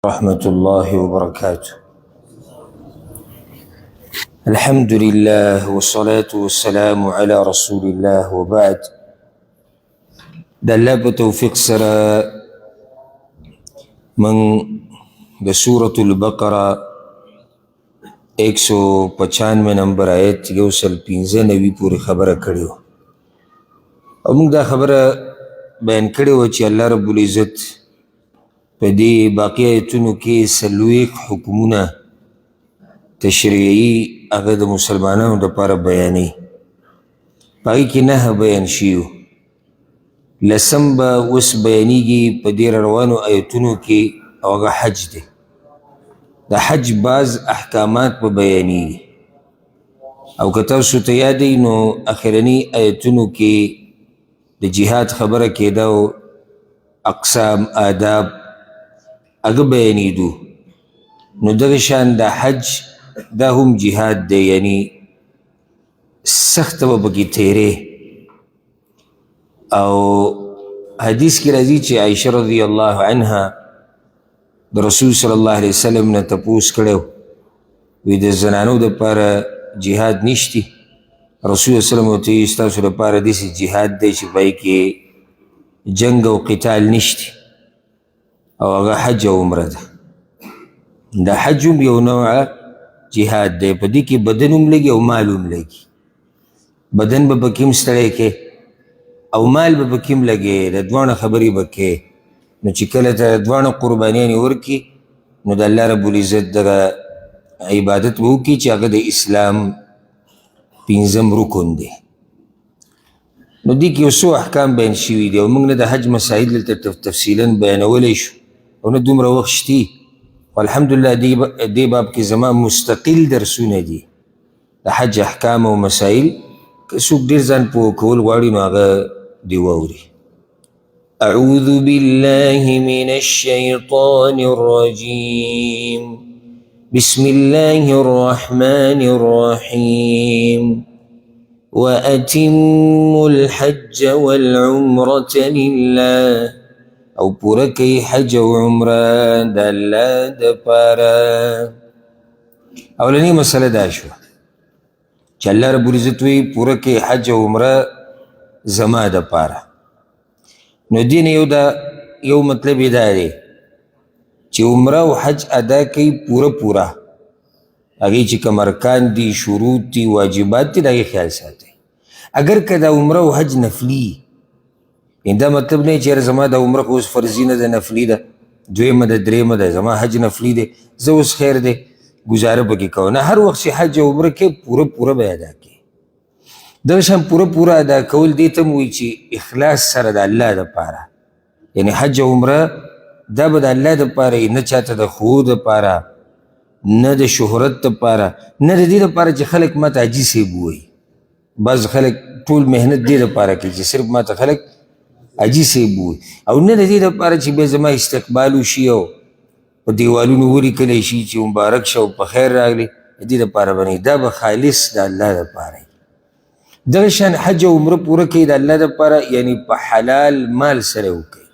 ورحمة الله وبركاته. الحمد لله والصلاة والسلام على رسول الله وبعد. د الله په توفیق سره من د سورة البقره 195 نمبر آیت 195 پورې خبره کړې وه او موږ دا خبره بیان کړې وه چې الله رب العزت په دې باقي آیتونو کې څلوېښت حکمونه تشریعي هغه د مسلمانانو دپاره بیانوي. په هغې کې 9 بیان شوي وو. 10 به اوس بیانېږي په دې روانو آیتونو کې او هغه حج دی. د حج بعض احکامات به بیانېږي او که تاسو ته یاد وي نو اخرني آیتونو کې د جهاد خبره کېده او اقسام آداب هغه بیانېدو. نو دغه شان د حج دا هم جهاد دی، یعنی سخته به پکې تیرې. او حدیث کې راځي چې عایشه رضی الله عنها د رسول صلی الله علیه وسلم نه تپوس کړی وی د زنانو دپاره جهاد نشتی. رسول صلی الله علیه وسلم ورته ویل ستاسو لپاره داسې جهاد دی چې په هغې کې جنګ او قتال نشتی او هغه حج او عمره ده. د حج هم یو نوعه جهاد دی، په دې کې بدن هم لګي او مال هم لګي. بدن به پکې هم ستړی کې او مال به پکې هم لګي، د دواړه خبرې به کې. نو چې کله ته دواړه قربانیانې ورکړي نو د الله رب العزت دغه عبادت به وکړي چې هغه د اسلام 5م رکن دی. نو دې کې یو څو احکام بیان شوي دي او موږ نه د حج مسایل دلته تفصیلا بیانولی شو او نه دومره وخت شتي. والحمدلله دې باب کې زما مستقل درسونه دي د حج احکام او مسایل. که څوک ډېر ځان پوه کول غواړي نو هغه دې واوري. أعوذ بالله من الشيطان الرجيم. بسم الله الرحمن الرحيم. وأتموا الحج والعمرة لله. او پورا کئی حج و عمره د الله دپاره. اولنی مسله دا شوه چې الله رب العزت وی پورا کئی حج و عمره زما دپاره. نو دین یو مطلب دا دی چې عمره او حج ادا کوي پورا هغې چې کوم ارکان دي، شروط دي، واجبات دي، د هغې خیال ساتئ. اگر که دا عمره او حج نفلي دا مطلب نه چې زما د عمره خو اوس فرضي نه ده، نفلي ده، 2مه ده، 3مه ده، زما حج نفلي دی، زه اوس خیر دی ګزاره پکې کوم. نه، هر وخت چې حج او عمره کې پوره به ادا کوي. دغه شان پوره ادا کول دې ته م وایي چې اخلاص سره د الله دپاره، یعنی حج او عمره دا به د الله دپاره وي، نه چاته د ښو دپاره، نه د شهرت دپاره، نه د دې دپاره چې خلک ماته حاجي صاحب ووایي. بعض خلک ټول محنت دې دپاره کوي چې صرف ماته خلک حاجي صاحب ووایي، او نه د دې دپاره چې بیا زما استقبال وشي او په دیوالونو ولیکلی شي چې مبارک شه او په خیر راغلی. د دې دپاره به نه، دا به خالص د الله دپاره. دغه شان حج او عمره پوره کوي د الله دپاره، یعنی په حلال مال سره وکړي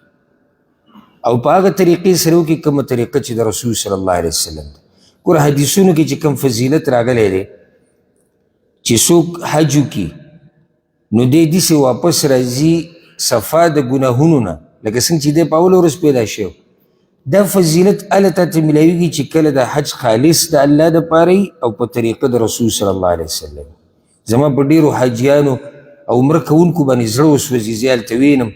او په هغه طریقې سره وکړي کومه طریقه چې د رسول صلی الله علیه وسلم ده. ګوره حدیثونو کې چې کوم فضیلت راغلی دی چې څوک حج وکړي نو دی داسې واپس راځي صفا د ګناهونو نه، لکه څنګه چې دی په اوله ورځ پیدا شوی. دا فضیلت هله تا ته میلاویږي چې کله د حج خالص د الله دپاره وي او په طریقه د رسول صلی الله علیه وسلم. زما په ډېرو حاجیانو او عمره کوونکو باندې زړه وسوځي، زه هلته وینم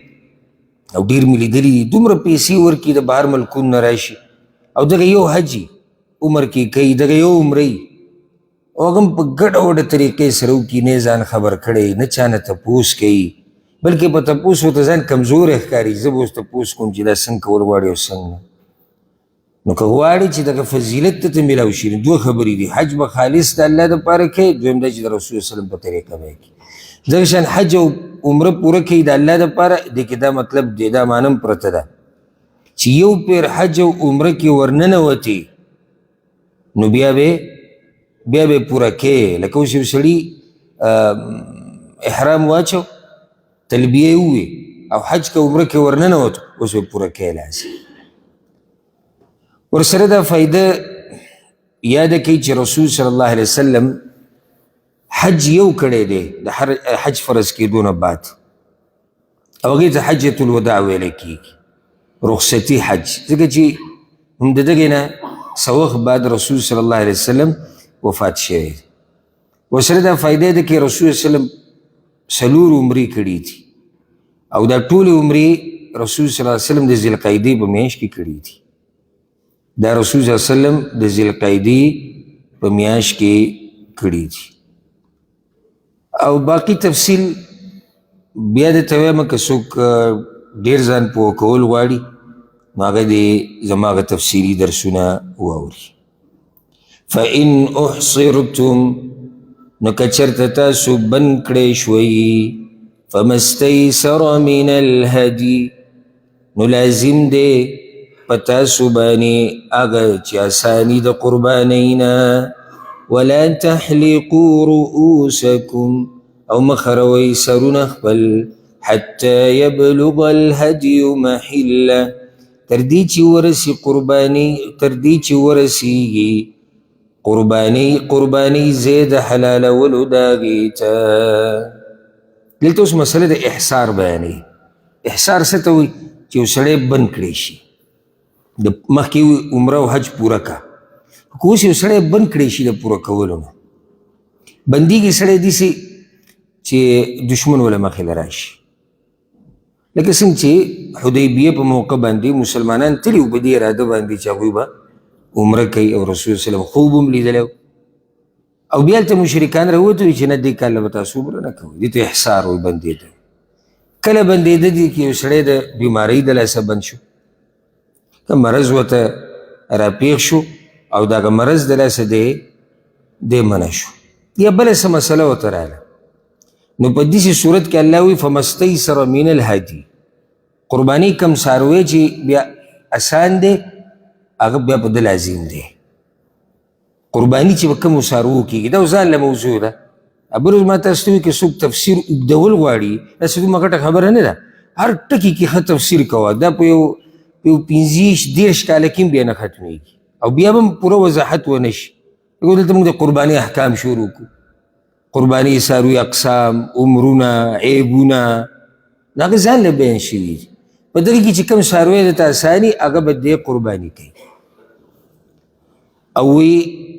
او ډېر مې لیدلي دي، دومره پیسې ورکړي د بهر ملکونو نه راشي او دغه یو حج عمر کې کوي، دغه یو عمره او هغه هم په ګډه وډه طریقې سره وکړي، نه ځان خبر کړی، نه چا نه تپوس کوي، بلکې په تپوس ورته ځان کمزوری ښکاري. زه به اوس تپوس کوم چې دا څنګه کول غواړي او څنګه نه. نو که غواړي چې دغه فضیلت ته میلاو شي نو 2 خبرې دي: حج به خالص د الله دپاره کوي، دویم دا چې د رسول وسلم په طریقه به یې کوي. دغه شان حج او عمره پوره کوي د الله دپاره. دې کې دا مطلب دی، دا معنی هم پرته ده چې یو پیر حج او عمره کې ورننوتې نو بیا به پوره کوي. لکه اوس یو سړي احرام واچو، تلبیه یې ووې او حج که عمره کې ورننوتو، اوس به پوره کوي لازم. ورسره دا فائده یاد کوي چې رسول صلی الله علیه وسلم حج یو کړی دی د حج فرض کېدو نه بعد او هغې ته حجة الوداع ویلی کېږي رخصتي حج ځکه چې هم د دغې نه څه وخت بعد رسول صلی الله علیه وسلم وفات شوی دی ورسره دا فایده ده کې رسول صلی الله علیه وسلم 4 عمرې کړي دي او دا ټولې عمرې رسول صلی الله علیه وسلم د ذوالقعدې په میاشت کې کړي دي دا رسول صلی الله علیه وسلم د ذوالقعدې په میاشت کې کړي دي او باقي تفصیل بیا درته وایم که څوک ډېر ځان پوه کول غواړي نو هغه دې زما هغه تفصیلي درسونه واوري فإن أحصرتم نو که چېرته تاسو بند کړی شوئ فما استیسر من الهدي نو لازم دی په تاسو باندې هغه چې اساني د قربانۍ نه ولا تحلقوا رؤوسكم او مخروي سرونه خپل حتى يبلغ الهدي محله تر دې چې ورسي قرباني تر دې چې ورسیږي قرباني زید حلالولو د هغې ته دلته اوس مسله د احصار بیانوي احصار څه ته وایي چې یو سړی بند کړی شي د مخکې عمره او حج پوره که خو اوس یو سړی بند کړی شي د پوره کولو نه بندېږي سړی داسې چې دشمن وله مخې له راشي لکه څنګه چې حدیبیه په موقع باندې مسلمانان تلي وو په دې اراده باندې چې هغوی به عمره کوي او رسول وسلم خوب هم لیدلی او بیا هلته مشرکان راووتي وي چې نه دې کال به تاسو عمره نه کوئ دې ته احصار وایي بندېده کله بندېده دي کې یو سړی د بیمارۍ د لاسه بند شو که مرض ورته راپېښ شو او د هغه مرض د لاسه دی منع شو یا بله څه مسله ورته راغله نو په داسې صورت کې الله وایي فما استیسر من الهدي قرباني کم څاروی چې بیا اسان دی هغه بیا په ده لازم دی قرباني چې په کومو څاروو کېږي دا ځان له موضوع ده بل ورځ ما تاسو ته وایي که څوک تفسیر اوږدول غواړي داسې دومره غټه خبره نه ده هر ټکي کې ښه تفسیر کوه دا په یو 15-30 کاله کې هم بیا نه ختمېږي او بیا به هم پوره وضاحت ونه شي دلته موږ د قرباني احکام شروع کړو قرباني څاروي اقسام عمرونه عیبونه دا هغه ځان له بیان شوي دي په دغې کې چې کوم څاروی درته اساني هغه به دې قرباني کوي او وی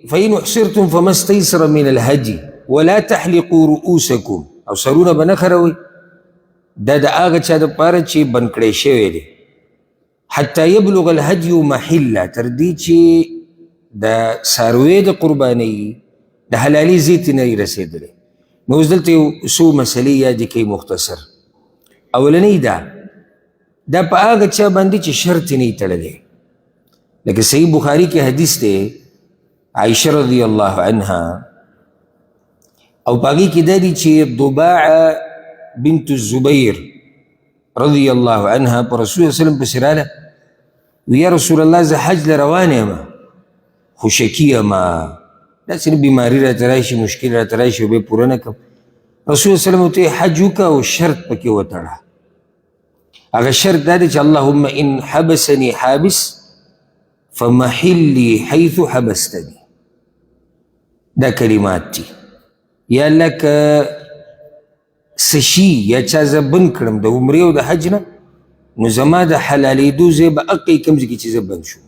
فإن احصرتم فما استيسر من الهدي ولا تحلقوا رؤوسكم او سرونه به نه خروئ دا د هغه چا دپاره چې بند کړی شوی دی حتی یبلغ الهدي محله تر دې چې د څاروی د قربانۍ د حلالي ځای ته نه یې رسېدلی نو اوس دلته یو څو مسلې یادې کوي مختصر اولنۍ دا په هغه چا باندې چې شرط یې نه یې تړلی لکه صحیح بخاري کې حدیث دی عائشه رضی الله عنها او په هغې کې دا دی چې ضباعه بنت الزبیر رضی الله عنها په رسول الله وسلم پسې راله وی یا رسول الله زه حج له روان یم خو شکي یمه داسې نه بیماري راته راشي مشکل راته راشي او بیا پوره نه کړم رسول الله وسلم ورته حج وکړه او شرط پکې وتړه هغه شرط دا دی چې اللهم ان حبسني حابس فمحلي حيث حبستني دا کلمات دي یا الله که څه شي یا چا زه بند کړم د عمرې او د حج نه نو زما د حلالېدو ځای به هغې کوم ځای کې چې زه بند شوم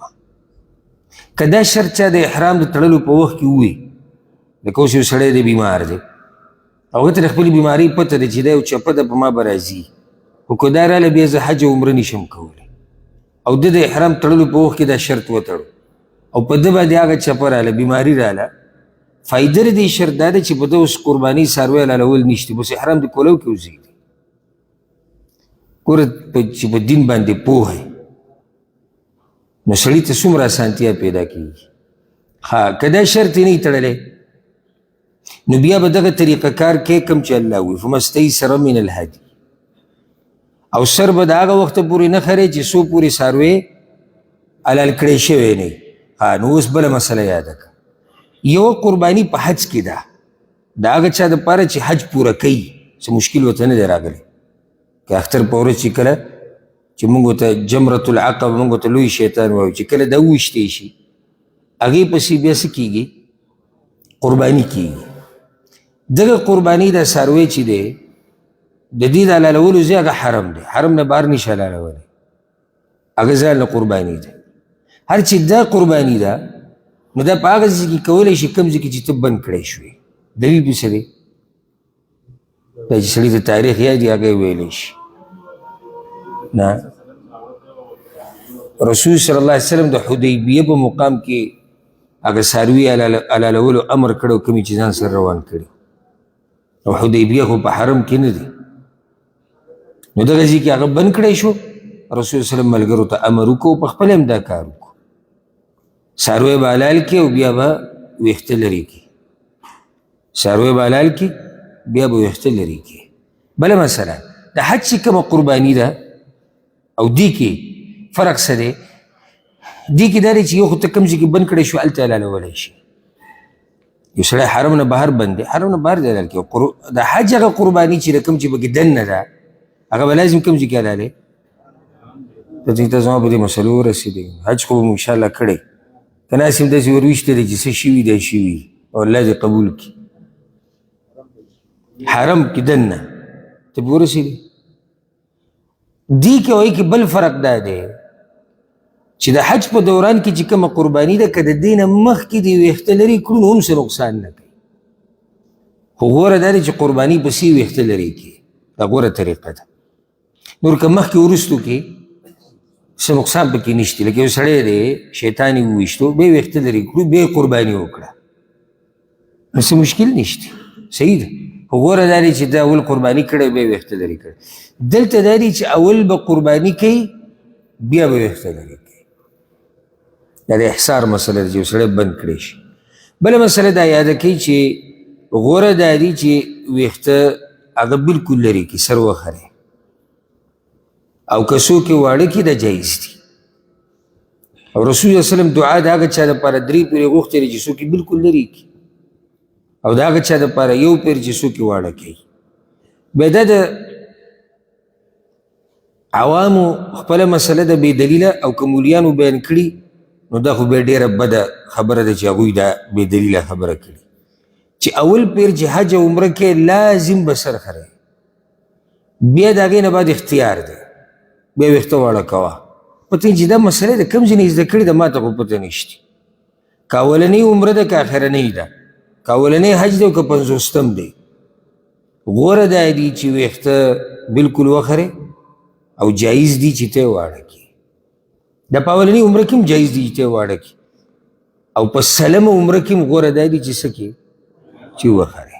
که دا شرط چا د احرام د تړلو په وخت کې ووي لکه اوس یو سړی دی بیمار دی هغه ته د خپلې بیمارۍ پته دی چې دا یو چپه ده په ما به راځي خو که دا راله بیا زه حج او عمره نشم کولی او د احرام تړلو په وخت کې دا شرط وتړو او په ده باندې هغه چپه راله بیماري راله فایده د دې شرط دا ده چې په ده اوس قرباني څاروی حلالول نشته بس احرام د کولو کې وزېږدي ګوره چې په دین باندې پوهه نو سړي ته څومره اسانتیا پیدا کېږي که دا شرط یې نه وي تړلی نو بیا به دغه طریقه کار کوي کوم چې الله وایي فما استیسر من الهدي او سر به د هغه وخته پورې نه خرې چې څو پورې څاروی حلال کړی شوی نه نو اوس بله مسله یاده کړه یوه قرباني په حج کې ده د هغه چا دپاره چې حج پوره کوي څه مشکل ورته نه دی راغلی که اختر په ورځ چې کله چې موږ ته جمرة العقبه موږ ته لوی شیطان وایو چې کله دا وویشتی شي هغې پسې بیا څه کېږي قرباني کېږي دغه قرباني دا څاروی چې دی د دې د حلالولو ځای هغه حرم دی حرم نه بهر نشي حلالولی هغه ځای نه قرباني دی هر چې دا قرباني ده نو دا په هغه ځای کې کولی شي کوم ځای کې چې ته بند کړی شوې دلیل پې څه دی دا چې سړي ته تاریخ یاد وي هغه یې ویلی شي نه رسول صلی الله علیه وسلم د حدیبیه په مقام کې هغه څاروي حلالولو امر کړی کومې چې ځان سره روان کړي او حدیبیه خو په حرم کې نه دی نو دغه ځای کې هغه بند کړی شو رسول وسلم ملګرو ته امر وکړو په خپله هم دا کار وکړو څاروی به حلال کړي او بیا به ویښته لرې کړي څاروی به حلال کړي بیا به ویښته لرې کړي بله مسله د حج چې کومه قرباني ده او دې کې فرق څه دی دې کې دا دی چې یو خو ته کوم ځای کې بند کړی شو هلته حلالولی شي یو سړی حرم نه بهر بند دی حرم نه بهر دی حلال کړي د حج هغه قرباني چې د کوم چې پکې دننه ده هغه به لازم کوم ځای کې حلالې ته چې ته زما په دې مسلو ورسېدې حج خو به مو انشاءالله کړی که ناسې هم داسې ورویشتی دی چې څه شوي دی شوي او الله دې قبول کړي حرم کې دننه ته پې ورسېدې دې کې وایي کې بل فرق دا دی چې د حج په دوران کې چې کومه قرباني ده که د دې نه مخکې دې ویښته لرې کړو نو هم څه نقصان نه کوي خو غوره دا دی چې قرباني پسې ویښته لرې کړي دا غوره طریقه ده نور که مخکې وروستو کې څه نقصان پکې نشته لکه یو سړی دی شیطان یې وویشتو بیا ویښته لرې کړو بیا یې قرباني وکړه نو څه مشکل نشته صحیح ده خو غوره دا دی چې دا اول قرباني کړی بیا ویښته لرې کړی دلته دا دی چې اول به قرباني کوي بیا به ویښته لرې کوي دا د احصار مسله ده چې یو سړی بند کړی شي بله مسله دا یاده کوي چې غوره دا دی چې ویښته هغه بلکل لرې کړي سر وخرې او که څوک یې واړه کړي دا جایز دي او رسول الله وسلم دعا د هغه چا دپاره درې پورې غوښتې دی چې څوک یې بلکل لرې کړي او د هغه چا دپاره یو پیر چې څوک یې واړه کوي بیا دا د عوامو خپله مسله ده بې دلیله او که مولیانو بیان کړي نو دا خو بیا ډېره بده خبره ده چې هغوی دا بې دلیله خبره کړي چې اول پیر چې حج او عمره کې لازم به سر خرئ بیا د هغې نه بعد اختیار دی بیا ویښته واړه کوه پته چې دا مسله د کوم ځای نه زده کړې ده ما ته خو پته نشته که اولنۍ عمره ده که اخرنۍ ده که اولنۍ حج دی او که پنځوستم دی غوره دا دی چې ویښته بلکل وخرې او جایز دی چې ته یې واړه کړي دا په اولنۍ عمره کې هم جایز دی چې ته یې واړه کړي او په سلمه عمره کې هم غوره دا دی چې څه کړي چې وخرې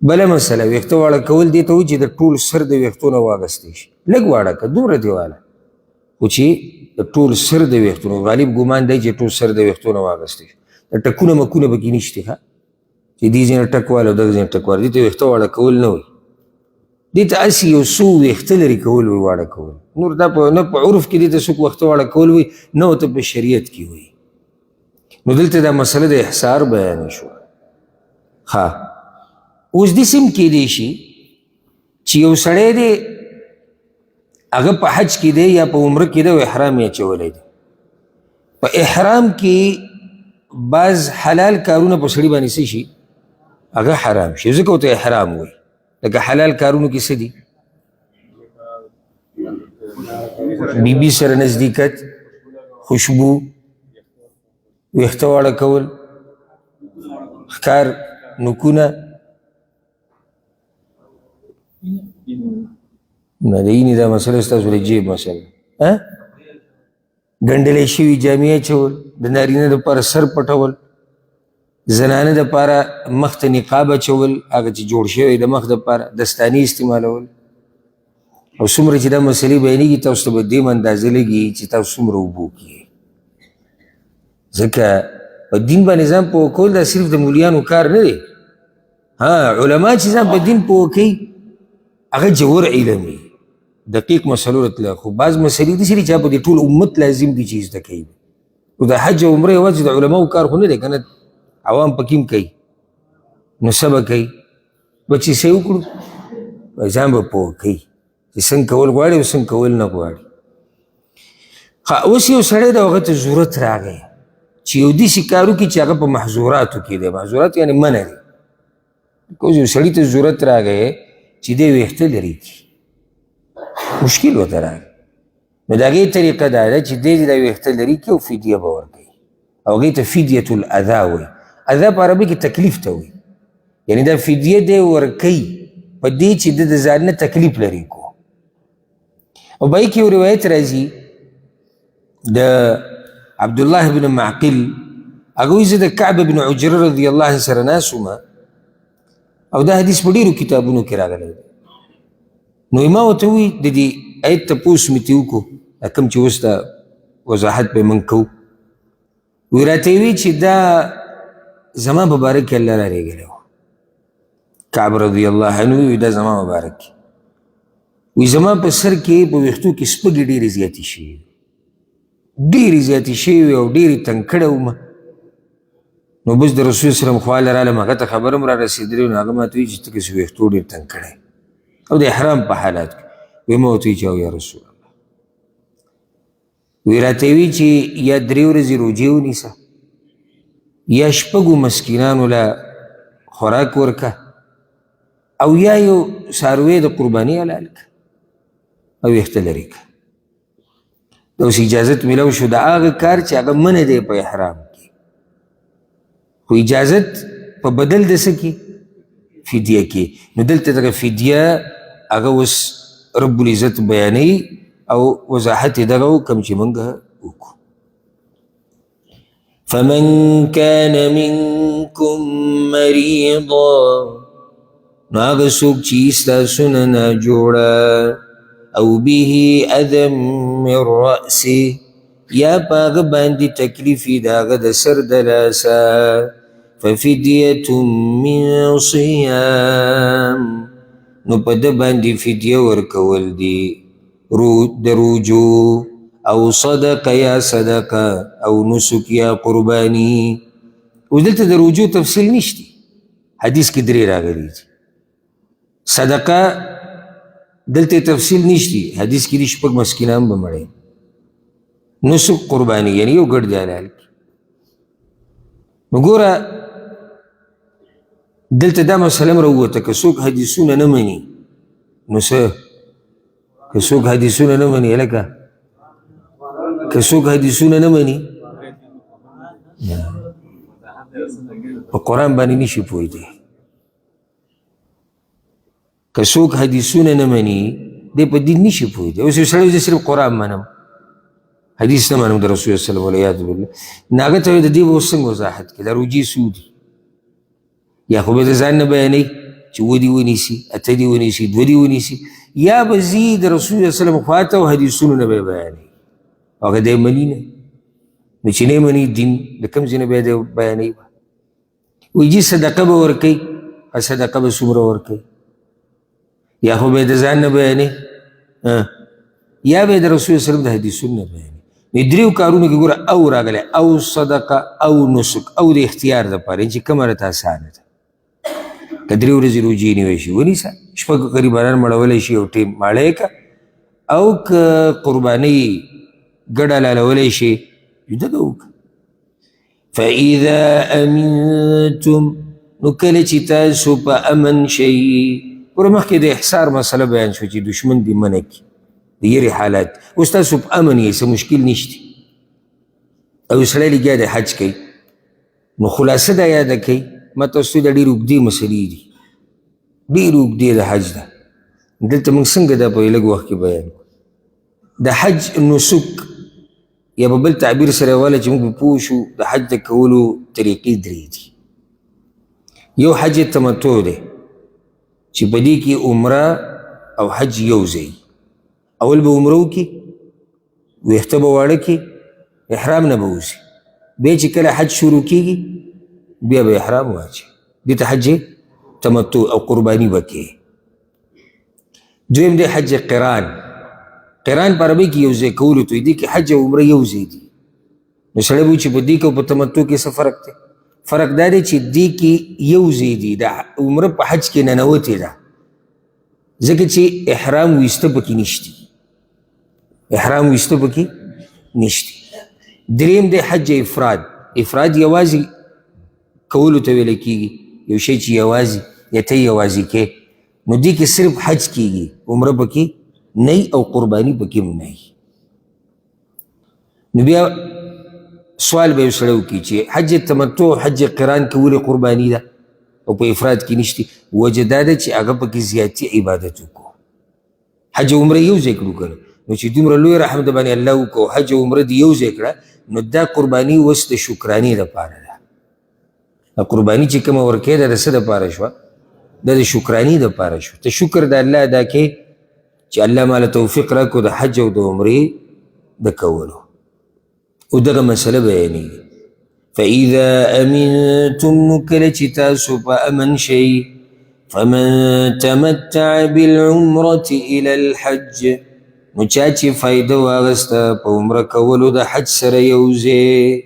بله مسله ویښته واړه کول دې ته وایي چې د ټول سر د ویښتو نه واغستی شي لږ واړه که دومره دې واله خو چې د ټول سر د ویښتو نه غالب ګمان دی چې ټول سر د ویښتو نه واغستی شي د ټکونه مکونه پکې نشته ښه چې دې ځای نه ټک واله او دغه ځای نه ټک واله دې ته ویښته واړه کول نه وایي دې ته هسې یو څو ویښته لرې کول وایي واړه کول نور دا نه په عرف کې دې ته څوک ویښته واړه کول وایي نه ورته په شریعت کې وایي نو دلته دا مسله د احصار بیانې شوه ښه اوس داسې هم کیدی شي چې یو سړی دی هغه په حج کې دی یا په عمره کې دی او احرام یې اچولی دی په احرام کې بعض حلال کارونه په سړي باندې څه شي هغه حرام شي ځکه ورته احرام وایي لکه حلال کارونو کې څه دي بیبي سره نزدېکت خوشبو ویښته واړه کول ښکار نوکونه نه د اینې دا مسله ستاسو د جیب مسله ګنډلی شوي جامې اچول د نارینه دپاره سر پټول زنانه دپاره مخ ته نقاب اچول هغه چې جوړ شوی د مخ دپاره دستانې استعمالول او څومره چې دا مسلې بیانېږي تاسو ته به دې اندازه لګي چې تاسو څومره اوبه کیږي ځکه په دین باندې ځان پوه کول دا صرف د مولیانو کار نه دی علما چې ځان په دین پوه کوي هغه جوور علم وي دقیق مسلو راتله خو بعض مسلې داسې دي چې په دې ټول امت لازم دي چې زده کوي خو د حج او عمرې یوازې د علماو کار خو نه دی که نه عوام پکې هم کوي نو څه به کوي به چې څه وکړو ځان به پوه کوي چې څنګه کول غواړي او څنګه کول نه غواړي. اوس یو سړی د هغه ته ضرورت راغی چې یو داسې کار وکړي چې هغه په محظوراتو کې دی. محظورات یعنې منع دی. یو سړي ته ضرورت راغی چې دی ویښته لرې کړي، مشکل ورته راغی. نو د هغې طریقه دا ده چې دی دا ویښته لرې کړي او فدیه به ورکوي، او هغې ته فدیة الاذا وایي. اذا په عربي کې تکلیف ته وایي، یعنې دا فدیه دی ورکوي په دې چې د ځان نه تکلیف لرې کو. او بهې کې یو روایت راځي د عبدالله بن معقل، هغه وایي زه د کعب بن عجره رضی الله عنه سره ناست وم، او دا حدیث په ډېرو کتابونو کې راغلی دی. نو ما ورته ووایي د دې آیت تپوس مې ترې وکړو، دا کوم چې اوس ته وضاحت به یې موږ کوو. وی راته یې ووایي چې دا زما په باره کې الله رالیږلی و. کعب رضی الله عنه وی دا زما مبارک کې وی زما په سر کې په ویښتو کې سپږې ډېرې زیاتې شوي، ډېرې زیاتې شوي او ډېرې تنګ کړی وم. نو بس د رسول سلم خواله رالم، هغه ته خبر هم را رسېدلی و. نو هغه ماته وایي چې ته که ویښتو ډېر تنګ کړی او د احرام په حالات کې. وی ما ورته وایي چې او یا رسول الله، وی راته وایي چې یا 3 ورځې روجې ونیسه، یا 6 مسکینانو له خوراک ورکه، او یا یو څاروی د قرباني حلال که او ویښته لرې که. دا اوس اجازت میلاو شو د هغه کار چې هغه منع دی په احرام کې، خو اجازت په بدل د څه کې؟ فدیه کې. نو دلته دغه فدیه هغه اوس رب العزت بیانوي او وضاحت یې دغه و کوم چې موږ وکړو. فمن كان منكم مريضا، نو هغه څوک چې ستاسو نه ناجوړه، او به اذى من رأسه، یا په هغه باندې تکلیف یې د هغه د سر د لاسه، ففدیة من صیام، نو په ده باندې فدیه ورکول دي د روجو، او صدقه یا صدقه، او نسک یا قربانی. اوس دلته د روجو تفصیل نشته، حدیث کې 3 راغلي دي. صدقه دلته تفصیل نشتی، حدیث کې دي 6 مسکینان به مړی. نسک قربانی یعنی یو ګډ دی حلال کی. نو ګوره دلته دا مسله م راووته که څوک حدیثونه نه مني، نو څه که څوک حدیثونه نه مني، هلکه که څوک حدیثونه نه مني په قرآن باندې نشي پوهېدی. که څوک حدیثونه نه مني دی په دین نشي پوهېدی. اوس یو سړی زه صرف قرآن منم، حدیث نه منم د رسول صلی الله علیه وسلم، نو هغه ته د دې به اوس څنګه وضاحت کړي دا روجې څو دي؟ یا خو به د ځان نه بیانوي چې 7 دې ونیسي، 8 دې ونیسي، 2 دې ونیسي، یا به ځي د رسول صلی الله علیه وسلم خواته او حدیثونه نه به بیانوي. هغه دی مني نه، نو چې نه مني دین د کوم ځای نه بیا دی بیانوي. وایي جي صدقه به ورکوي، صدقه به څومره ورکوي؟ یا خو به د ځان نه بیانوي، یا به د رسول صلی الله علیه وسلم د حدیثونو نه بیانوي. نو 3 کارونو کې ګوره او راغلی، او صدقه او نسک، او د اختیار دپاره چې کومه راته اسانه ده. که 3 ورځې روجې نیوی شي ونیسه، 6 قریبانان مړولی شي یو ټیم ماړی که، او که قربانۍ ګډ حلالولی شي جده ده وکړه. فاذا امنتم، نو کله چې تاسو په امن شئ. ګوره مخکې د احصار مسله بیان شو چې دشمن دې منع کړي د یرې حالات. اوس تاسو په امن یې، څه مشکل نشته. او سړی لګیا دی حج کوي، نو خلاصه دا یاده کوي، ما تاسو ته دا ډېرې اوږدې مسلې دي، ډېرې اوږدې د حج ده. دلته موږ څنګه دا په لږ وخت کې بیان کړو. د حج نسک یا په بل تعبیر سره واله چې موږ په پوه شو، د حج د کولو طریقې 3 دي. یو حج تمتع دی چې په دې کې عمره او حج یو ځای. اول به عمره وکړي، ویښته به واړه کړي، احرام نه به وځي. بیا چې کله حج شروع کېږي بیا به احرام واچوي، دې ته حج تمتع او قرباني به کوي. دویم دی حج قران. قران په عربي کې یو ځای کولو ته وایي، دې کې حج او عمره یو ځای دي. نو سړی به وایي چې په دې کې او په تمتع کې څه فرق دی؟ فرق دا دی چې دې کې یو ځای دي، د عمره په حج کې ننوتې ده، ځکه چې احرام ویسته پکې نشتی، احرام ویسته پکې نشتی. دریم دی حج افراد. افراد یوازې کولو ته ویل کېږي، یو شی چې یوازې یا ته یوازې کې، نو دې کې صرف حج کېږي، عمره پکې نه او قرباني پکې هم نه. نو بیا سوال به یې سړی وکړي چې حج تمتع حج قران کې ولې قرباني ده او په افراد کې نشته؟ وجه دا ده چې هغه پکې زیاتي عبادت وکړو. حج او عمره یو ځای کړو که نه، نو چې دومره لوی رحمت باندې الله وکړو، حج او عمره دې یو ځای کړه، نو دا قرباني اوس د شکرانې دپاره ده. دا قرباني چې کومه ورکوې ده د څه دپاره شوه؟ دا د شکرانې دپاره شوه. ته شکر د الله ادا کوې چې الله ماله توفیق راکړو د حج او د عمرې د کولو. او دغه مسله بیانېږي. فاذا امنتم، نو کله چې تاسو په امن شئ، فمن تمتع بالعمرة الى الحج، نو چا چې فایده واغسته په عمره کولو د حج سره یوځای،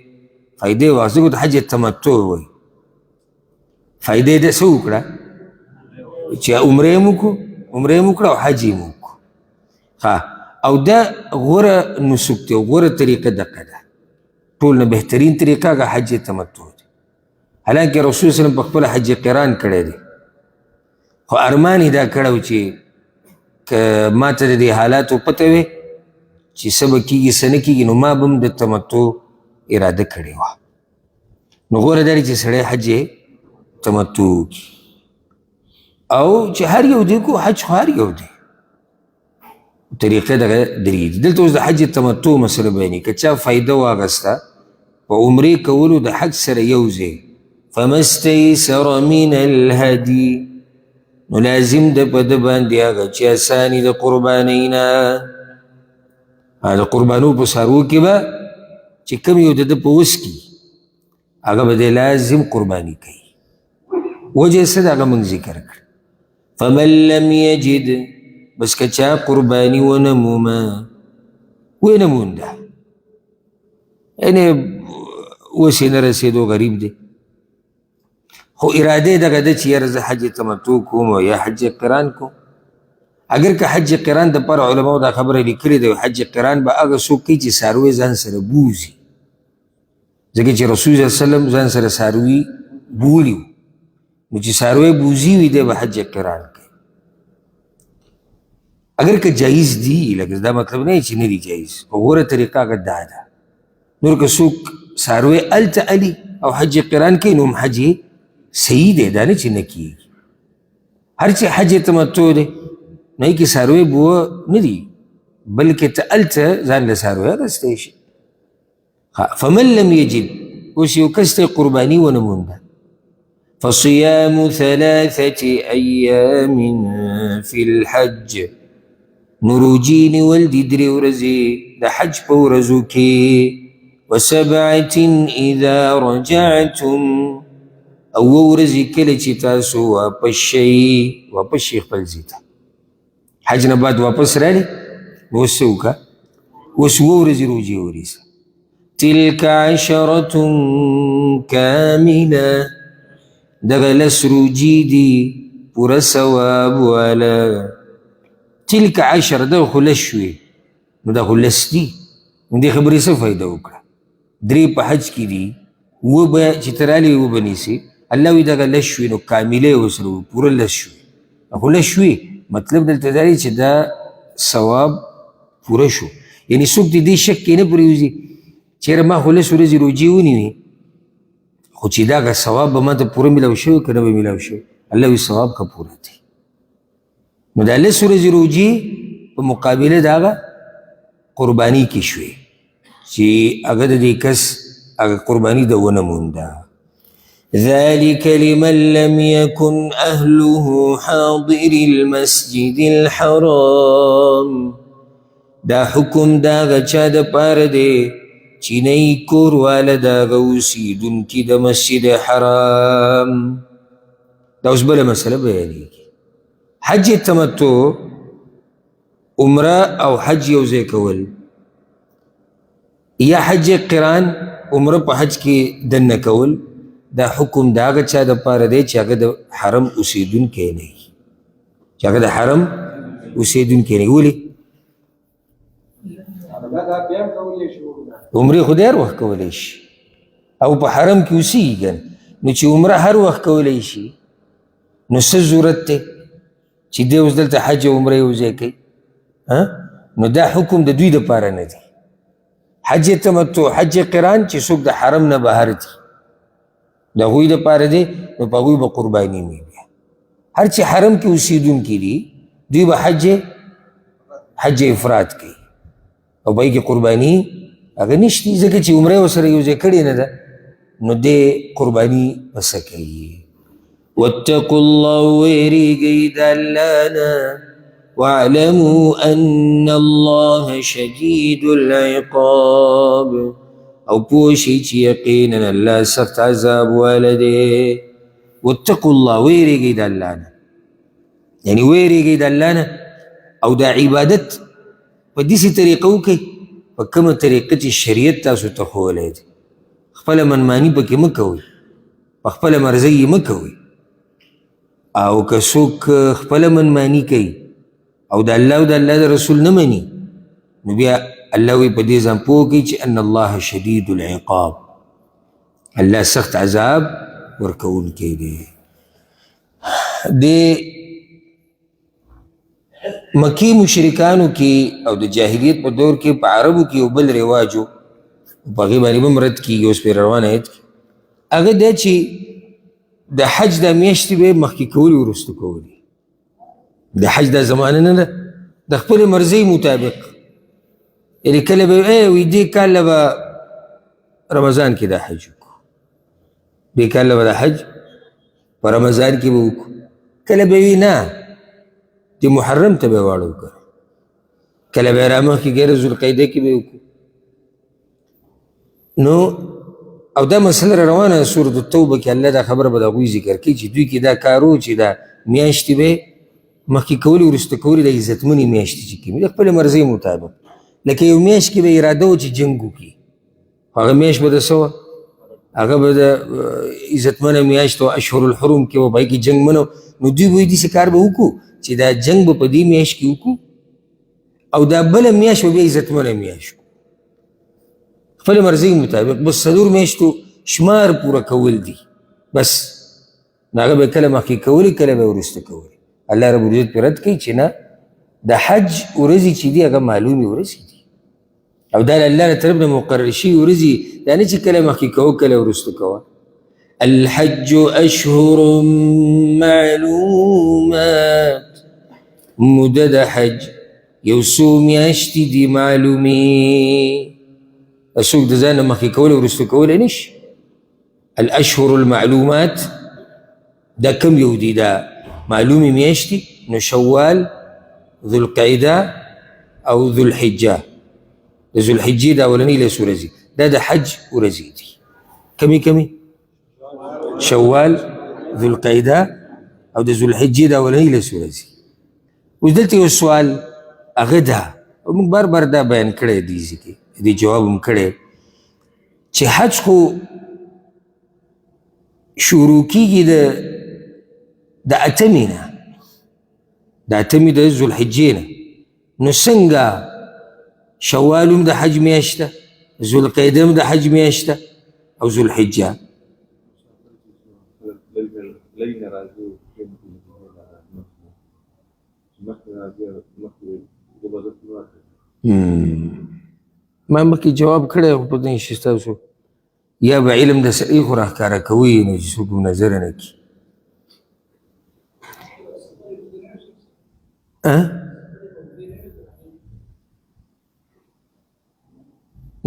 فایده یې واغسته د حج تمتع وایي. فایده یې د څه وکړه؟ چې عمره یې وکړو، عمره یې وکړه او حج یې وکړو. او دا غوره نسک دی او غوره طریقه دقه ده. ټول نه بهترین طریقه هغه حج تمتع دی. حالانکه رسول صلی الله علیه وسلم په خپله حج قران کړی دی، خو ارمان یې دا کړی و چې که ما ته د دې حالاتو پته وې چې څه به کېږي څه نه کېږي، نو ما به هم د تمتع اراده کړې وه. نو غوره دا دی چې سړی حج تمتع وکړي، او چې هر یو دی کو حج خو هر یو دی، طریقه دغه درې دي. دلته اوس د حج تمتع مسله بیانې، که چا فایده واغسته په عمرې کولو د حج سره یو ځای، فما استیسر من الهدي، نو لازم ده په ده باندې هغه چې اساني د قربانۍ نه. د قربانو په څاروو کې به چې کوم یو د ده په وس کې هغه به دی لازم قرباني کوي. وجه څه ده هغه موږ ذکر کړ. فمن لم یجد، بس که چا قرباني ونه مومه، ونه مونده، یعنې اوس یې نه رسېدو، غریب دی، خو اراده دغه ده چې یاره زه حج تمتع کوم او یا حج قران کوم. اگر که حج قران دپاره علماو دا خبره لیکلې ده، حج قران به هغه څوک کوي چې څاروی ځان سره بوځي، ځکه چې رسول صلی الله علیه وسلم ځان سره څاروي بولي وو، نو چې څاروی بوځي وي دی به حج قران کوي. اگر که جایز دی، لکه دا مطلب نه چې نه دی جایز، خو غوره طریقه هغه دا ده. نور که څوک څاروی هلته علي او حج قران کوي، نو هم حج صحیح دی، دا نه چې نه کېږي. هر چې حج تمتع دی، نو هغې کې څاروی بوه نه دي، بلکې ته هلته ځان له څاروی اخیستی شي. فمن لم یجد، اوس یو کس ته قرباني ونه مونده، فصيام 3 أيام في الحج، نو روجې نیول دي 3 ورځې د حج په ورځو کې، و7 إذا رجعتم، او 2 ورځې کله چې تاسو واپس شئ، واپس شئ خپل ځای ته. حج نه بعد واپس راغلې، نو اوس څه وکړه؟ اوس 2 ورځې روجې ونیسه. تلك 10 كاملة، دغه 10 روجې دي پوره ثواب والا. تلك 10، دغه خو 10 شوې، نو دا خو 10 دي، نو دې خبرې څه فایده وکړه؟ 3 په حج کې دي، 2 به چې ته رالې 2 به نیسې. الله وایي دغه 10 شوې، نو کاملې ورسره پوره 10 شوې، خو 10 شوې. مطلب دلته دا دی چې دا ثواب پوره شو. یعنې څوک د دې شک کې نه پرېوځي چېرې ما خو 10 ورځې روجې ونیوې، خو چې دا هغه ثواب به ما ته پوره میلاو شوی که نه به میلاو شوی؟ الله وایي ثواب که پوره دی. نو دا 10 ورځې روجې په مقابله د هغه قرباني کې شوې چې هغه د دې کس هغه قرباني ده ونه مونده. ذلك لمن لم يكن أهله حاضر المسجد الحرام، دا حکم دا هغه چا دپاره دی چې نه یې کور واله د هغه اوسېدونکي د مسجد حرام. دا اوس بله مسله بیانېږي. حج تمتع، عمره او حج یو ځای کول، یا حج قران عمره په حج کې دننه کول، دا حکم د هغه چا دپاره دی چې هغه د حرم اوسېدونکی نه وي، چې هغه د حرم اوسېدونکی نه ولې عمرې خو د هر وخت کولی شي او په حرم کې اوسېږي که نو چې عمره هر وخت کولی شي نو څه ضرورت دی چې دی اوس دلته حج او عمره یو ځای کوي نو دا حکم د دوی دپاره نه دی حج تمتع حج قران چې څوک د حرم نه بهر دي د هغوی دپاره دی نو په هغوی به قرباني وي بیا هر چې حرم کې اوسېدونکي دي دوی به حج افراد کوي او به یې کې قرباني هغه نشته ځکه چې عمره ورسره یو ځای کړې نه ده نو دې قرباني پسه کوي واتقوا الله ویریږئ د الله نه واعلموا ان الله شدید العقاب او پوه شئ چې یقینا الله سخت عذاب واله دی واتقوا الله ویریږئ د الله نه یعنی ویریږئ د الله نه او دا عبادت په داسې طریقه وکئ په کومه طریقه چې شریعت تاسو ته ښوولی دی خپله منماني پکې مه کوئ په خپله مرضۍ یې مه کوئ او که څوک خپله منماني کوي او د الله او د الله د رسول نه مني نو بیا الله وی په دې ځان پوه کوي چې ان الله شدید العقاب الله سخت عذاب ورکوونکی دی د مکی مشرکانو کې او د جاهلیت په دور کې په عربو کې یو بل رواجو په هغې باندې به هم رد کېږي اوس پرې روان آیت کې هغه دا چې د حج دا میاشتې به یې مخکې کولي وروسته کولي د حج دا زمانه نه ده د خپلې مرضۍ مطابق یعنې کله به وي دې کال به رمضان کې دا حج وکړو دې کال به دا حج په رمضان کې به وکړو کله به وي نه د محرم ته به یې واړو که کله به یې رامخکې غیر ذوالقعده کې به یې وکړو نو او دا مسله را روانه سورة التوبه کې الله دا خبره به د هغوی ذکر کوي چې دوی کې دا کار و چې دا میاشتې به یې مخکې کولي وروسته کولي د عزتمنې میاشتې چې کوي د خپلې مرضۍ مطابق لکه یو میاشت کې به اراده و چې جنګ وکړي هغه میاشت به د څه وه هغه به د عزتمنه میاشت و اشهر الحرم کې به په هغې کې جنګ منو نو دوی به داسې کار به وکړو چې دا جنګ به په دې میاشت کې وکړو او دا بله میاشت به بیا عزتمنه میاشت خپل مرضی مطابق بس څلور میاشتو شمار پوره کول دي بس هغه به کله مخکې کولی کله به وروسته کولی الله رب العزت پرې رد کوي چې نه د حج ورځې چې دي هغه معلومې ورځې دي او دا له الله له طرف نه مقرر شوي ورځې دا نه چې کله مخکې کوو کله وروسته کوه الحج اشهر معلومات موده د حج یو څو میاشتې دي معلومې څوک د ځان نه مخکې کولی وروسته کولی نشي الاشهر المعلومات دا کم یو دي دا معلومې میاشتې نو شوال ذوالقعده او ذوالحجه د ذوالحجې د اولنۍ لس ورځې دا د حج ورځې دي کمې شوال ذوالقعده او د ذوالحجې د اولنۍ لس ورځې اوس دلته یو سوال هغه ده موږ بار بار دا بیان کړی دی کې دې جواب هم کړی چې حج خو شروع کېږي د اتمې نه د اتمې د ذوالحجې نه نو څنګه شوال هم د حج میاشت ده ذوالقعده هم د حج میاشت ده او ذوالحجه ما مخکې جواب کړی خو په دې شي ستاسو یا به علم د سړي خو راښکاره کوي نو چې څوک نظر نه کړي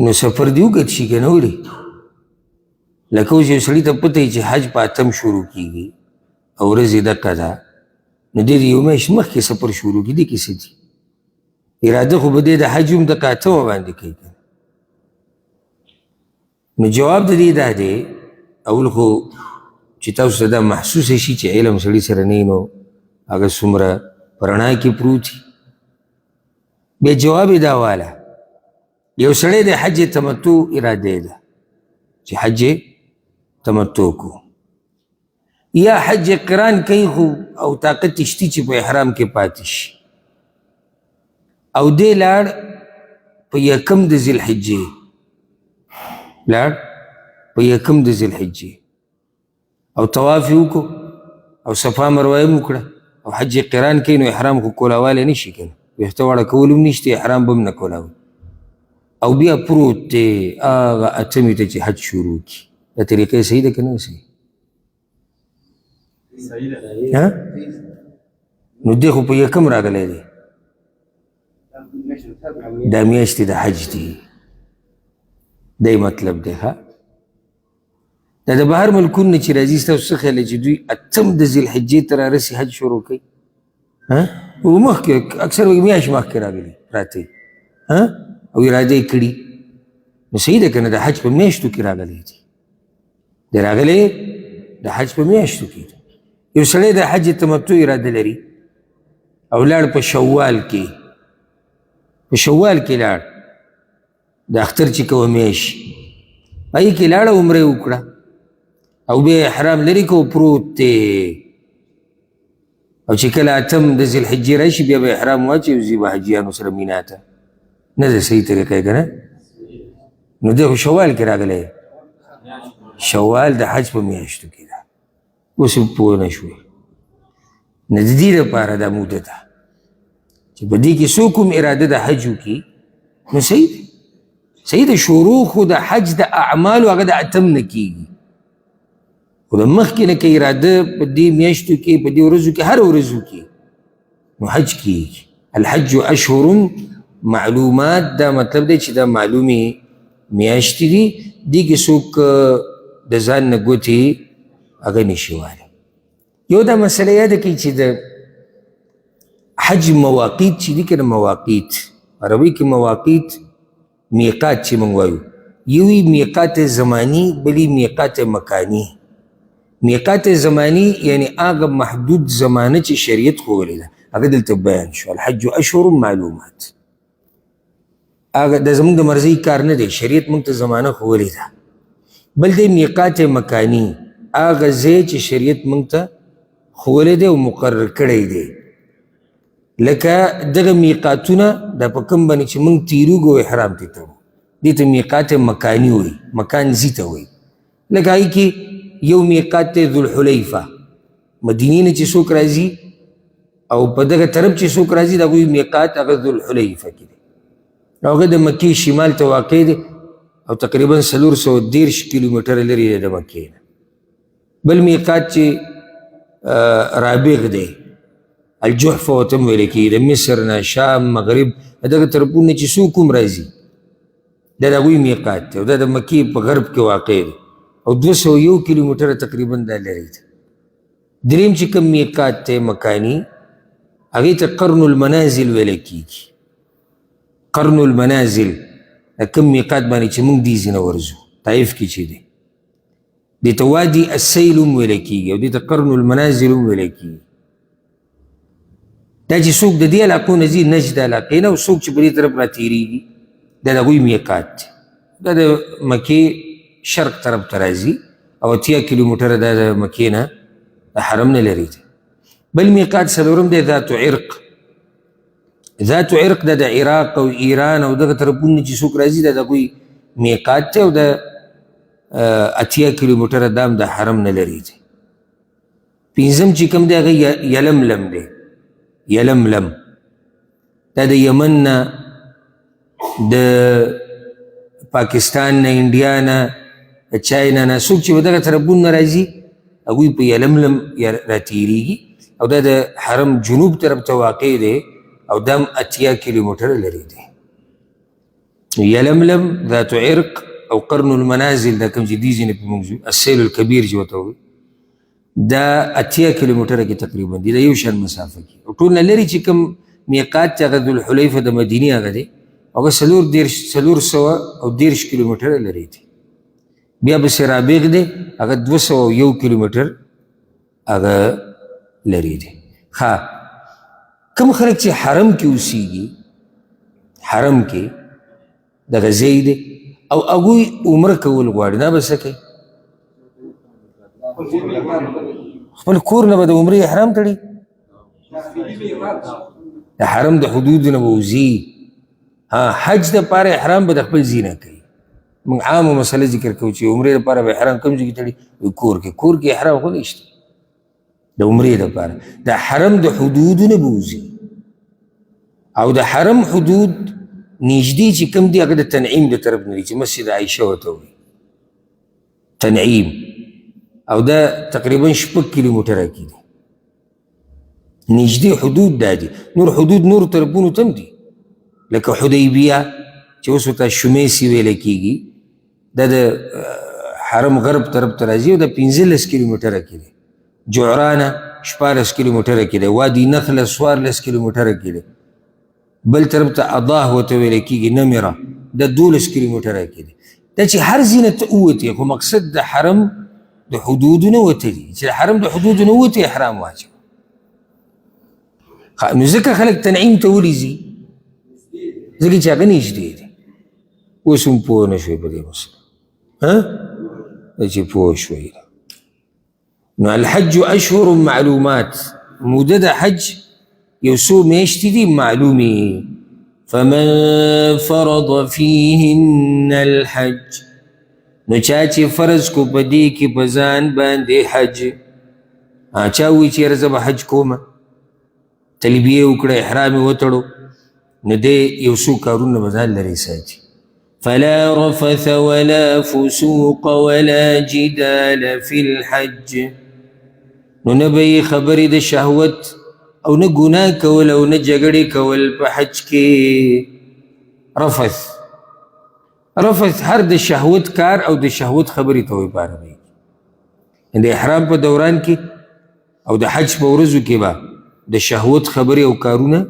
نو سفر دې وکړت شي که نه وړي لکه اوس یو سړي ته پته وي چې حج په اتم شروع کېږي او ورځ یې دقه ده نو دې د یو میاشت مخکې سفر شروع کړي دې کې څه دي اراده خو به دې د حج هم دقه اتمه باندې کوي نو جواب د دې دا دی اول خو چې تاسو ته دا محسوسه شي چې علم سړي سره نه نو هغه څومره په رڼا کې پروت وي بیا جواب یې دا واله یو سړی د حج تمتع اراده ده چې حج تمتع کو یا حج قران کوي خو او طاقت شتي چې په احرام کې پاتې شي او دی لاړ په یکم د ذوالحجې لاړ په یکم د ذوالحجې او طواف یې وکړو او صفا مروه یې وکړه او حج قران کوي نو احرام خو کولاوالی نه شي که نه ویښته واړه کول هم نشته احرام به هم نه کولاوي او بیا پروت دی هغه اتمې ته چې حج شروع کړي دا طریقه صحیح ده که نه صحیح نو دی خو په یکم راغلی دی دا میاشتې د حج دی دی مطلب دی ښه دا د بهر ملکونو نه چې راځي ستاسو څه خیال دی چې دوی اتم د ذوالحجې ته رارسي حج شروع کوي او مخکې اکثر وایي میاشت مخکې راغلي راته او اراده یې کړي نو صحیح ده که نه د حج په میاشتو کې راغلی دی دی راغلی د حج په میاشتو کې دی یو سړی د حج تمتع اراده لري او لاړ په شوال کې لاړ د اختر چې کومه میاشت هغې کې لاړه عمره یې وکړه او بیا احرام لري که پروت دی او چې کله اتم د ذوالحجې راشي بیا به احرام واچوي او ځي به حجیانو سره مینا ته نه ده صحیح طریقه که نه نو دی خو شوال کې راغلی شوال د حج په میاشتو کې ده اوس پوه نه شوې نه د دې دپاره دا موده ده چې په دې کې څوک هم اراده د حج وکړي نو صحیح دی صحیح ده شروع خو د حج د اعمالو هغه د اتم نه کېږي خو د مخکې نه که اراده په دې میاشتو کې په دې ورځو کې هر ورځو کې نو حج کېږي الحج اشهر معلومات دا مطلب دی چې دا معلومې میاشتې دي دې کې څوک د ځان نه ګوتې هغه نشي وهلی یو دا مسله یاده کړئ چې د حج مواقیت چې دي که نه مواقیت عربي کې مواقیت میقات چې موږ وایو یوی میقات زمانی بلی میقات مکانی میقات زمانی یعنی هغه محدود زمانه چې شریعت ښوولې ده هغه دلته بیان شو الحج اشهر معلومات هغه د زموږ د مرضۍ کار نه دی شریعت موږ ته زمانه ښوولې ده بل دی میقات مکانی هغه ځای چې شریعت موږ ته ښوولی دی او مقرر کړی دی لکه دغه میقاتونه دا په کوم باندې چې موږ تیروږو احرام ته تړو دې ته میقات مکاني وایي مکان ځي ته وایي لکه هغې کې یو میقات دی ذوالحلیفه مدینې نه چې څوک راځي او په دغه طرف چې څوک راځي د هغوی میقات هغه ذوالحلیفه کې دی هغه د مکې شمال ته واقع دی او تقریبا 430 کیلومتره لرې دی د مکې نه بل میقات چې رابغ دی الجحفه ورته هم ویل کېږي د مصر نه شام مغرب دغه طرفونه چې څوک هم راځي دا د هغوی میقات دی او دا د مکې په غرب کې واقع دی او 201 کیلومتره تقریبا دا لرې دی دریم چې کوم میقات دی مکاني هغې ته قرن المنازل ویل کېږي قرن المنازل د کوم میقات باندې چې موږ دې ځینه ورځو طایف کې چې دی دې ته وادي السیل هم ویل کېږي او دې ته قرن المنازل هم ویل کېږي دا چې څوک د دې علاقو نه ځي نجد علاقې نه او څوک چې په دې طرف را تېرېږي دا د هغوی میقات دی دا د مکې شرق طرف ته راځي او 80 کیلومتره دا د مکې نه د حرم نه لرې دی بل میقات څلورم دی ذات عرق ذات عرق دا د عراق او ایران او دغه طرفونه چې څوک راځي دا د هغوی میقات دی او د 80 کیلومتره دا هم د حرم نه لرې دی پنځم چې کوم دی هغه یلملم دی یلملم دا د یمن نه د پاکستان نه انډیا نه چاینا نه څوک چې دغه طرفونه نه راځي هغوی په یلملم راتېرېږي او دا د حرم جنوب طرف ته واقع دی او دا هم 80 کیلومتره لرې دی یلملم ذات عرق او قرن المنازل دا کوم چې دې ځینې په موږ السیل الکبیر چې ورته وایي دا 80 کیلومتره کې تقریبا دی دا یو شان مسافه کې او ټول نه لرې چې کوم میقات چې هغه ذوالحلیفه د مدینې هغه دی هغه 430 کیلومتره لرې دی بیا پسې رابغ دی هغه 201 کیلومتر هغه لرې دی ښه کوم خلک چې حرم کې اوسېږي حرم کې دغه ځای دی او هغوی عمره کول غواړي دا به څه کوي خپل کور نه به د عمرې احرام تړي، د حرم د حدودو نه به وځي. حج دپاره احرام به د خپل ځای نه کوي. موږ عامه مسله ذکر کوو چې عمرې دپاره به احرام کوم ځای کې تړي؟ کور کې. کور کې احرام خو نشته د عمرې دپاره. د حرم د حدودو نه به وځي، او د حرم حدود نږدې چې کوم دي هغه د تنعیم د طرف نه دي چې مسجد عایشه ورته وایي تنعیم، او دا تقریبا 6 کیلومتره کې دي. نږدې حدود دا دي. نور حدود نور طرفونو ته هم دي، لکه حدیبیه چې اوس ورته شمیسي ویلی کېږي، دا د حرم غرب طرف ته راځي او دا 15 کیلومتره کې دی. جعرانه 14 کیلومتره کې دی. وادي نخله 14 کیلومتره کې دی. بل طرف ته اضاه ورته ویلی کېږي، نمره، دا 12 کیلومتره کې دی. دا چې هر ځای نه ته ووتې، خو مقصد د حرم د حدودو نه وتلي، چې د حرم د حدودو نه ووتې احرام واجب. نو ځکه خلک تنعیم ته ولې ځي؟ ځکه چې هغه نږدې دی. اوس هم پوه نه شوی په دې مسله، چې پوه شوی. نو الحج اشهر معلومات، موده د حج یو څو میاشتې دي معلومې. فمن فرض فیهن الحج، نو چا چې فرض کو په دې کې په ځان باندې حج، چا وایي چې یاره زه به حج کومه، تلبیه وکړه، احرام یې وتړو، نو دی یو څو کارونه به ځان لرې ساتي. فلا رفث ولا فسوق ولا جدال في الحج، نو نه به یې خبرې د شهوت او نه ګناه کول او نه جګړې کول په حج کې. رفث هر د شهوت کار او د شهوت خبرې ته وایي په عربي. د احرام په دوران کې او د حج په ورځو کې به د شهوت خبرې او کارونه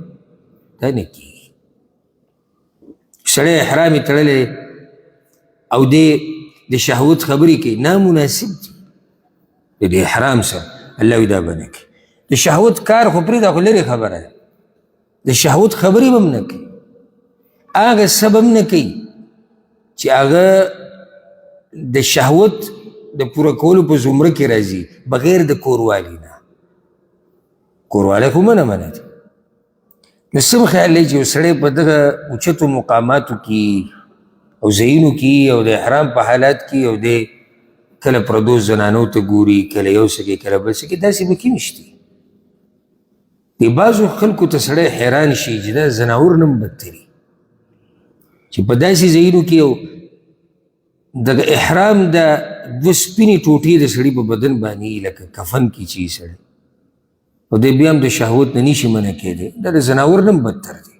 دا نه کېږي. سړی احرام یې تړلی او دی د شهوت خبرې کوي، نامناسب دي د احرام سره. الله وایي دا به نه کوي. د شهوت کار خو پرېږده، خو لرې خبره ده. د شهوت خبرې به هم نه کوي، هغه څه به هم نه کوي چې هغه د شهوت د پوره کولو په زمره کې راځي، بغیر د کوروالي نه. کوروالی خو منه دی. نو څه خیال دی چې یو سړی په دغه اوچتو مقاماتو کې او ځایونو کې او د احرام په حالات کې او دی کله پردو زنانو ته ګوري، کله یو څه کې کله بل څه کې، داسې به کې نشتي. د بعضو خلکو ته سړی حیران شي چې دا زناور نه هم بدتري، چې په داسې ځایونو کې یو دغه احرام د 2 سپینې ټوټې د سړي په بدن باندې لکه کفن کې چی سړی، او دی بیا هم د شهوت نه نشي منع کېدی. دا د زناور نه هم بدتر دی،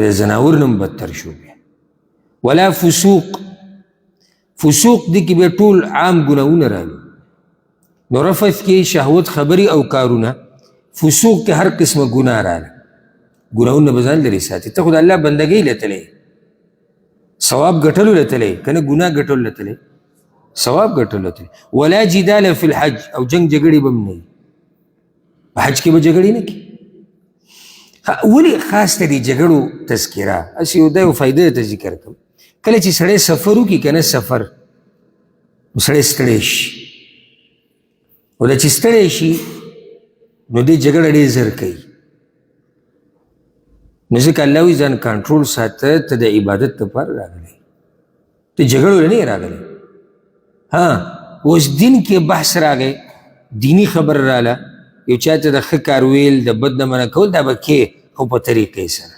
د زناور نه هم بدتر شو بیا. ولا فسوق دی کې بیا ټول عام ګناهونه راغلي. نو رفث کې شهوت خبرې او کارونه، فسوق کې هر قسمه ګناه راغله، ګناهونه به ځان لرې ساتي. ته خو د الله بندګۍ لتلی، ثواب ګټلو لتلی، که نه ګناه ګټلو لتلی، ثواب ګټلو لتلی. ولا جدال فی الحج، او جنگ جګړې به هم نه وي په حج کې، به جګړې نه کوي. ولې خاص ته دې جګړو تذکره؟ هسې یو دا یو فایده ته ذکر کوم. کله چې سړی سفر وکړي که نه، سفر سړی ستړی شي، او دا چې ستړی شي نو دې جګړه ډېر زر کوي. نو ځکه الله وایي ځان کنټرول ساته، ته د عبادت لپاره راغلی، ته جګړو نه یې راغلی. اوس دین کې بحث راغی، دینی خبر راله، یو چا ته د ښه کار ویل، د بد نه منع کول، دا به کې خو په طریقې سره.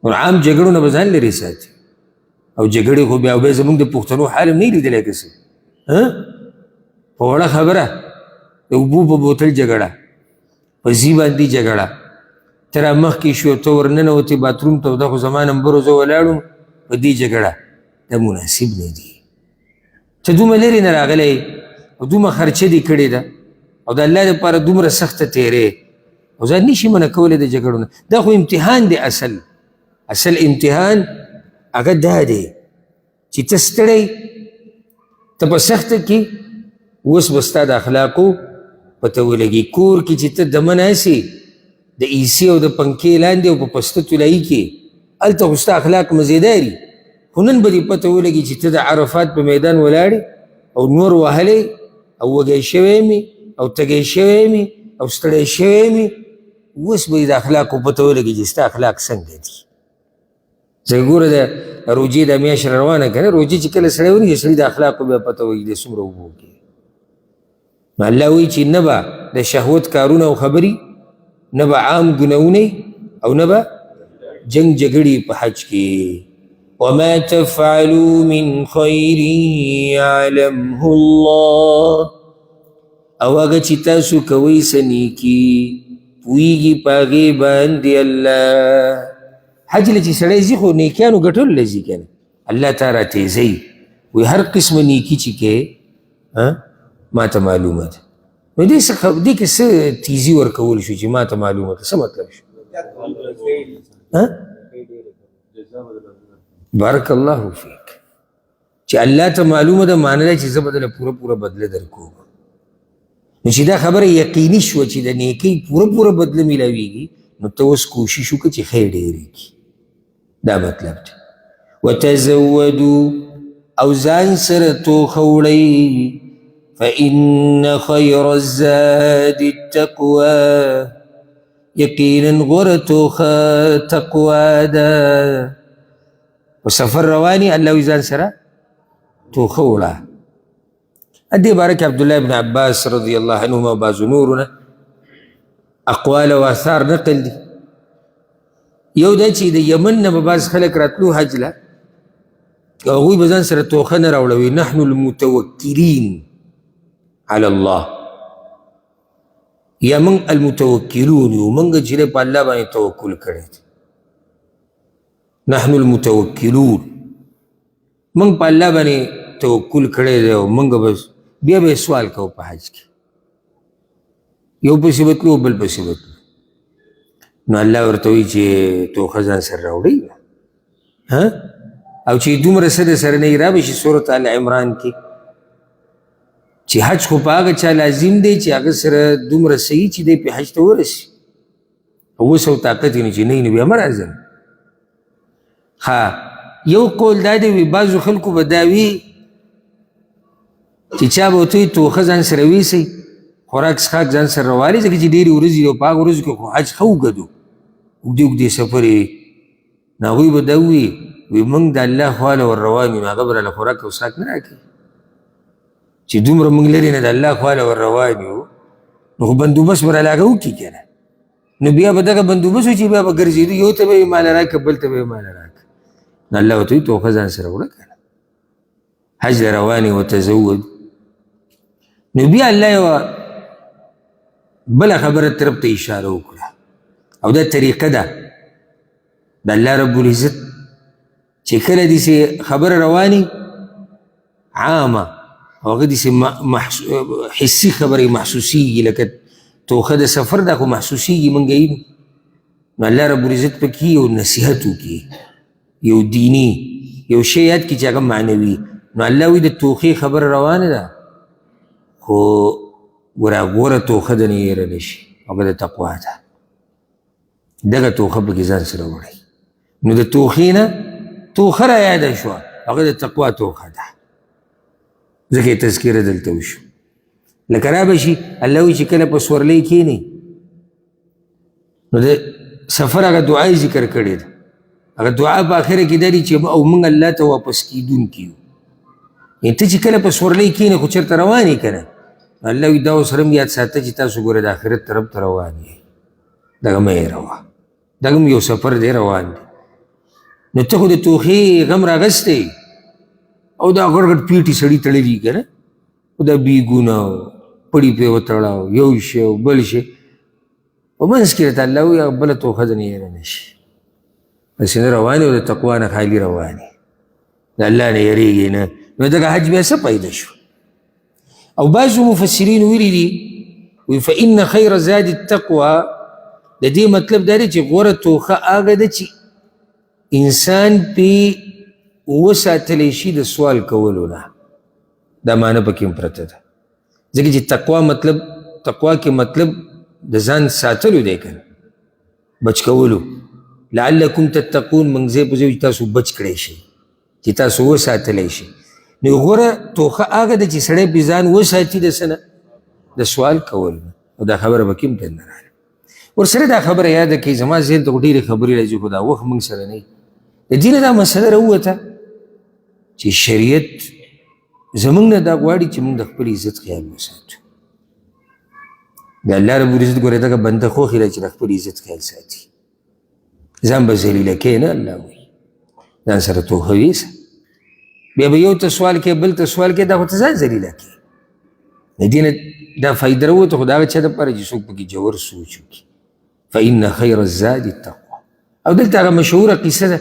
نو عام جګړو نه به ځان لرې ساتي. او جګړې خو بیا زموږ د پښتنو حال هم نه لیدلی که څه، په وړه خبره د اوبو په بوتل جګړه، په ځي باندې جګړه، ته را مخکې شو، ته ورننوتې باتروم ته، دا خو زما نمبر زه ولاړم، په دې جګړه. دا مناسب نه دي. ته دومره لرې نه راغلی او دومره خرچه دې کړې ده او د الله دپاره دومره سخته تیرې، او ځان نشي منع کولی د جګړو نه. دا خو امتحان دی. اصل امتحان هغه دا دی چې ته ستړی، ته په سخته کې، اوس به ستا د اخلاقو پته ولګي. کور کې چې ته دمه ناسې د ایسي او د پنکې لاندې او په پسته طلایي کې، هلته خو ستا اخلاق مزیداري، خو نن به دې پته ولګي چې ته د عرفات په میدان ولاړې او نور وهلی او وږی شوی مې او تږی شوی مې او ستړی شوی مې، اوس به یې د اخلاقو پته ولګي چې ستا اخلاق څنګه دي. ځکه ګوره د روجې دا میاشت روانه که نه، روجې چې کله سړی ونیسي سړي د اخلاقو بیا پته وایي د څومره اوبو کې. نو الله وایي چې نه به د شهوت کارونه او خبرې، نه به عام ګناونه او نه به جنگ جګړې په حج کې. وما تفعلوا من خير يعلمه الله، او هغه چې تاسو کوئ څه نیکي پوهېږي په هغې باندې الله. حج له چې سړی ځي خو نیکیانو ګټلو له ځي که نه، الله تا راتېزوي وایي هر قسمه نیکي چې کې ما ته معلومه ده. نو دې کې څه تیزي ورکول شو چې ما ته معلومه ده، څه مطلب شو؟ بارک الله فیک. چې الله ته معلومه ده معنی ده چې زه به دله پوره بدله درکوم. نو چې دا خبره یقیني شوه چې د نیکۍ پوره بدله میلاویږي، نو ته اوس کوشش وکړه چې خیر ډېرې کړي. دا مطلب دی. وتزودوا، او ځان سره توخه وړئ، فإن خیر الزاد التقوى، یقینا غوره توخه تقوا ده. و سفر رواني الله وی ځان سره توخه وړه. دې باره کې عبدالله ابن عباس رضی الله عنهما بعضو نورونه اقوال و آثار نقل دي. یو دا چې د یمن نه به بعض خلک راتلو حج له، او هغوی به ځان سره توخه نه راوړوي. نحن المتوکلین علی الله، یا موږ المتوکلون یو، موږ چې په الله باندې توکل کړی دی. نحن المتوکلون، موږ په الله باندې توکل کړی دی، او موږ بس بیا به سوال کوو په حج کې، یو پسې بتلو بل پسې بتلو. نو الله ورته وایي چې توخه ځان سره راوړئ، او چې دومره څه د سره نه وي رابشي سورت آل عمران کې چې حج خو په هغه چا لازم دی چې هغه سره دومره صحیح چې دی پې حج ته ورسي، اوس او طاقت یې نه چې نه بیا مه راځم. یو قول دا دی، وي بعضو خلکو به دا وي چې چا به ورته وایي توخه ځان سره ویسئ، خوراک څښاک ځان سره راوالئ، ځکه چې ډېرې ورځې دي او په هغه ورځو کې خو حج ښه اوږد و، اوږدې سفر یې. نو هغوی به دا ووایي موږ د الله خواله ور روان یو، نو هغه به راله خوراک او څښاک نه راکوي. چې دومره موږ لرې نه د الله خواله ور روان یو، نو خو بندوبست به راله هغه وکړي که نه. نو بیا به دغه بندوبست وي چې بیا به ګرځېدو، یو ته به یې ماله راکړه بل ته به یې ماله راکړه. نو الله ورته وایي توخه ځان سره وړه که نه، حج له روان یې وتزود. نو بیا الله یوه بله خبره طرف ته اشاره وکړه، او دا طریقه ده د الله رب العزت چې کله داسې خبره رواني عامه، هغه داسې حسي خبرې محسوسیږي، لکه توخه د سفر ده خو محسوسیږي موږ یې. نو الله رب العزت پکې یو نصیحت وکړي، یو دیني یو شی یاد کړي چې هغه معنوي. نو الله وایي د توخې خبره روانه ده، خو غوره توخه د نه یېره نه شي، هغه د تقوا ده. دغه توخه پکې ځان سره وړئ. نو د توخې نه توخه را یاده شوه، هغه د تقوا توخه ده، ځکه یې تذکره دلته وشو. لکه را به شي الله وایي چې کله په سورلۍ کښېنئ، نو د سفر هغه دعا یې ذکر کړې ده. هغه دعا په اخره کې دا دی چې او موږ الله ته واپس کېدونکي یو. یعنې ته چې کله په سورلۍ کښېنې خو چېرته روان یې که نه، الله وایي دا اوس هم یاد ساته چې تاسو ګوره د آخرت طرف ته روان یې، دغه مه هېروه، دغه هم یو سفر دی روان دی. نو ته خو د توخې غم راغستی او دا غټ غټ پیټې سړي تړلي که نه، خو دا بیګونه پړي پرې وتړه، یو شی او بل شی، په منځ کې راته الله وایي هغه بله توخه ځنې هېره نه شي. داسې نه روان یې او د تقوا نه خالي روان یې، د الله نه یېرېږي نه. نو دغه حج بیا څه پیدا شو؟ او بعضو مفسرین ویلي دي وی فإن خیر زاد التقوى، د دې مطلب دا دی چې غوره توخه هغه ده چې انسان پې وساتلی شي د سوال کولو نه. دا معنی پکې هم پرته ده، ځکه چې تقوا کې مطلب د ځان ساتلو دی که نه، بچ کولو. لعلکم تتقون، موږ ځای په ځای چې تاسو بچ کړی شئ، چې تاسو وساتلی شئ. نو غوره توخه هغه ده چې سړی پې ځان وساتي د څه نه، د سوال کول او دا خبره به کوم دننه راغله ورسره دا خبره یاده کړئ زما ذهن ته خو ډېرې خبرې راځي خو دا وخت موږ سره نه د دې نه دا مسله راووته چې شریعت زموږ نه دا غواړي چې موږ د خپل عزت خیال وساتو د الله رب العزت ګورې دغه بنده خوښې ده چې د خپل عزت خیال ساتي ځان به ذلیله کوې نه الله وایي ځان سره توښه ویسه بیا به یو ته سوال کوې بل ته سوال کوې دا خو ته ځان ذلیله کوې د دې نه دا فایده راووته خو د هغه چا دپاره چې څوک پکې جوور سوچ وکړي فإن خیر الزاد التقوى او دلته هغه مشهوره قصه ده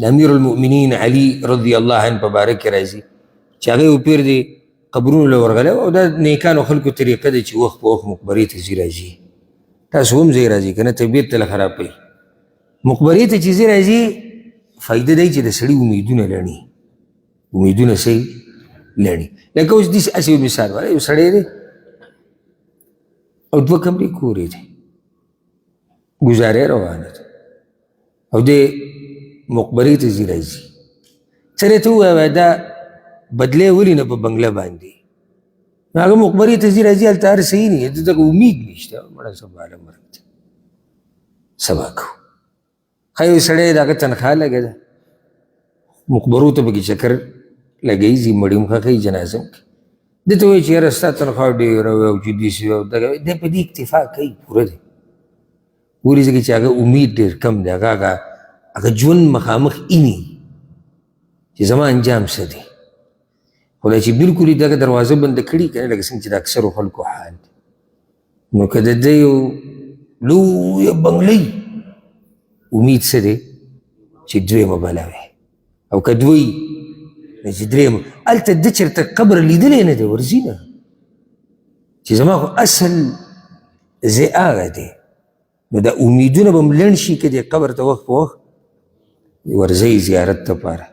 د امیر المؤمنین علي رضی الله عنه په باره کې راځي چې هغه یو پیر دی قبرونو له ورغلی او دا نیکانو خلکو طریقه ده چې وخت په وخت مقبرې ته ځي راځي تاسو هم ځئ راځي که نه طبیعت ته خرابوي مقبرې ته چې ځي راځي فایده دی چې د سړي امیدونه لڼي امیدونه صحیح لڼي لکه اوس داسې هسې یو مثال والا یو سړی دی او 2 کمرې کور یې دی ګزاره روانه ده او دی مقبرې ته ځي راځي سړی ته ووایه دا بدلی ولې نه په بنګله باندې نو هغه مقبرې ته ځي راځي هلته هر صحیح نه دلته امید نشته مړه سبا له مرګ ته سبا کوو ښه یو سړی د هغه تنخوا لګه ده مقبرو ته پکې چکر لګوي ځي مړي هم ښخوي جنازه هم کوي ده ته وایي چې یاره ستا تنخوا ډېره وه او چې داسې وه او دغه دی په دې اکتفا کوي پوره دی ولې ځکه چې هغه امید ډېر کم دی هغه ژوند مخامخ اینی چې زما انجام څه دی خو دا چې بلکل یې دغه دروازه بنده کړي که نه لکه څنګه چې د اکثرو خلکو حال دی نو که د ده یو لویه بنګلۍ امید څه دی چې دویمه بله وي او که دوی نه چې درېیمه هلته ده چېرته قبر لیدلی نه دی ورځي نه چې زما خو اصل ځای هغه دی نو دا امیدونه به م لنډ شي که دی قبر ته وخت په وخت ورځئ زیارت دپاره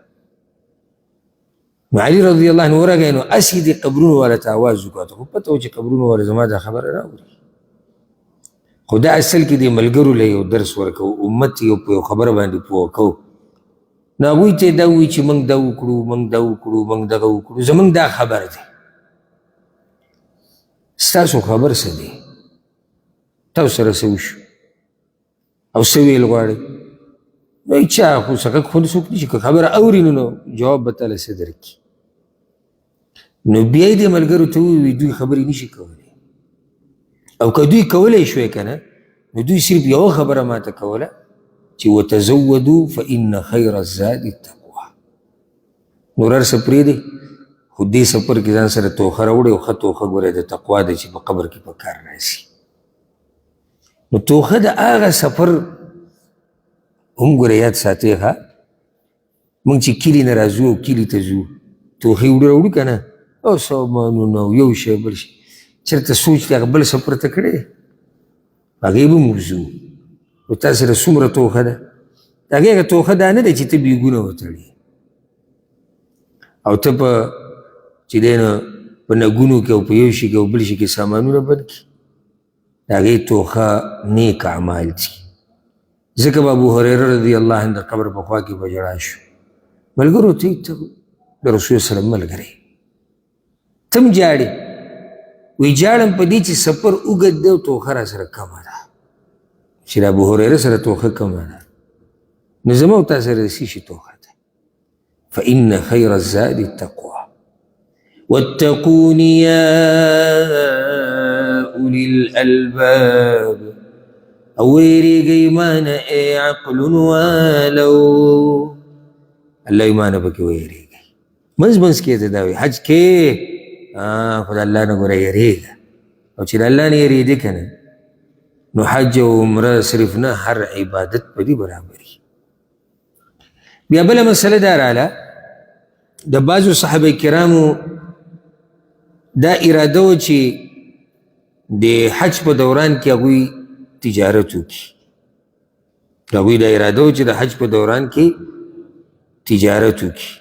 نو علي رضی الله عنه ورغی نو هسې دې قبرونو والا ته آواز وکړه خو پته و چې قبرونو والا زما دا خبره راوړي خو دا اصل کې دې ملګرو له یو درس ورکوو امت یو په یو خبره باندې پوه کوو نو هغوی ته یې دا ووایي چې موږ دا وکړو موږ دا وکړو موږ دغه وکړو زموږ دا خبر دی ستاسو خبر څه دی تاسو سره څه وشو او څه ویل غواړئ نو چا خو څه خو څوک نشي که خبره اوري نو جواب به تاله څه درکړي نو بیا یې دې ملګرو ته ووایي دوی خبرې نشي کولی او که دوی کولی شوی که نه نو دوی صرف یوه خبره ماته کوله چې وتزودو فإن خیر الزاد التقوى نور هر څه پرېږدئ خو دې سفر کې ځان سره توښه راوړئ او ښه توښه ګورئ د تقوا ده چې په قبر کې په کار راځي نو توښه د هغه سفر هم ګوره یاد ساتئ ښه موږ چې کلي نه راځو او کلي ته ځو توښې راوړو که نه او سامانونه او یو شی بل شي چېرته سوچ دی هغه بل سفر ته کړی دی هغې به موږ ځو نو تا سره څومره توښه ده د هغې هغه توښه دا نه ده چې ته بیګونه وتړي او ته په چې دی نو په نګونو کې او په یو شي کې او بل شي کې سامانونه بند کړي د هغې توښه نیک اعمال دي ځکه به ابو هریره رضی الله عنه د قبر په خوا کې به ژړا شو ملګرو ته د رسول سلم ملګری ته هم جاړې وی جاړم په دې چې سفر اوږد دی او توښه را سره کمه ده چې د ابو هریره سره توښه کمه ده نو زما او تا سره د څه شي توښه ده فإن خیر الزاد التقوى واتقون یا اولی الالباب او ویریږئ مانه ای عقلونو والو الله ایمانه پکې ویریږئ منځ منځ کې ته دا وایي حج کې خو د الله نه ګوره یریږه او چې د الله نه یریږې که نه نو حج او عمره صرف نه هر عبادت په دې برابري بیا بله مسله دا راله د بعضو صحابه کرامو دا اراده و چې د حج په دوران کې هغوی تجارت وکړي هغوی دا اراده و چې د حج په دوران کې تجارت وکړي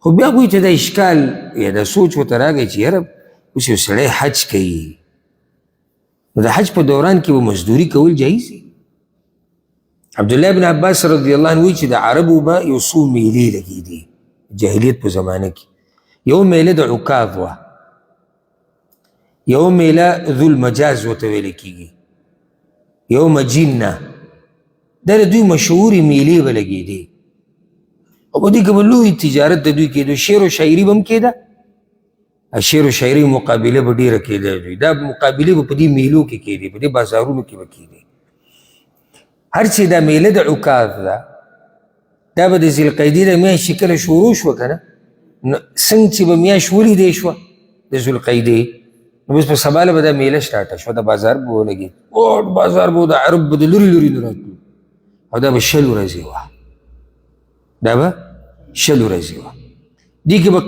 خو بیا هغوی ته دا اشکال یا دا سوچ ورته راغی چې یاره اوس یو سړی حج کوي نو د حج په دوران کې به مزدوري کول جایز دي عبدالله بن عباس رضی الله عنه وایي چې د عربو به یو څو میلې لګېدي جاهلیت په زمانه کې یو میله د عکاظ وه یو میله ذو المجاز ورته ویل کېږي، یو مجینه، دا د دوی مشهورې میلې به لګېدې او په دې کې به لوی تجارت د دوی کېدو. شعر و شاعري به هم کېده، شعر و شاعري مقابله به ډېره کېده. دوی دا مقابلې به په دې میلو کې کېدې، په دې بازارونو کې به کېدې. هر چې دا میله د عکاظ ده، دا به د ذوالقعدې د میاشتې کله شروع شوه که نه، څنګه چې به میاشت ولیدې شوه د ذوالقعدې، نو بس په سباله به دا میله سټارټه شوه، د بازار به ولګېد، اوټ بازار به د عرب به د لرې لرې نه راتلو، او دا به 100 ورځې وه، دا به 100 ورځې وه. دې کې به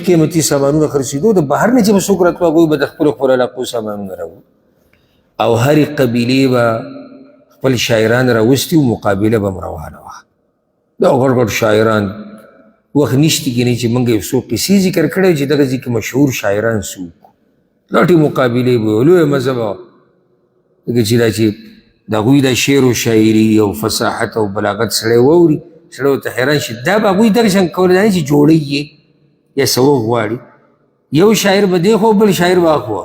قیمتي سامانونه خرڅېدو، د بهر نه چې به څوک راتلو هغوی به د خپلو علاقو سامانونه راوړو، او هرې قبیلې به خپل شاعران راوستي و، مقابله به هم روانه وه. دا غټ غټ شاعران، وخت نشته کې نه چې موږ یو څو قصې ذکر کړی چې دغه ځای کې مشهور شاعران څوک، غټې مقابلې به وي، لویه مزه به وه. ځکه چې دا چې د هغوی دا شعر و شاعري او فصاحت او بلاغت سړی واوري، سړی ورته حیران شي. دا به هغوی دغه شان کولی، دا نه چې جوړی یې یا څه وغواړي، یو شاعر به دی خوا بل شاعر به اخوا،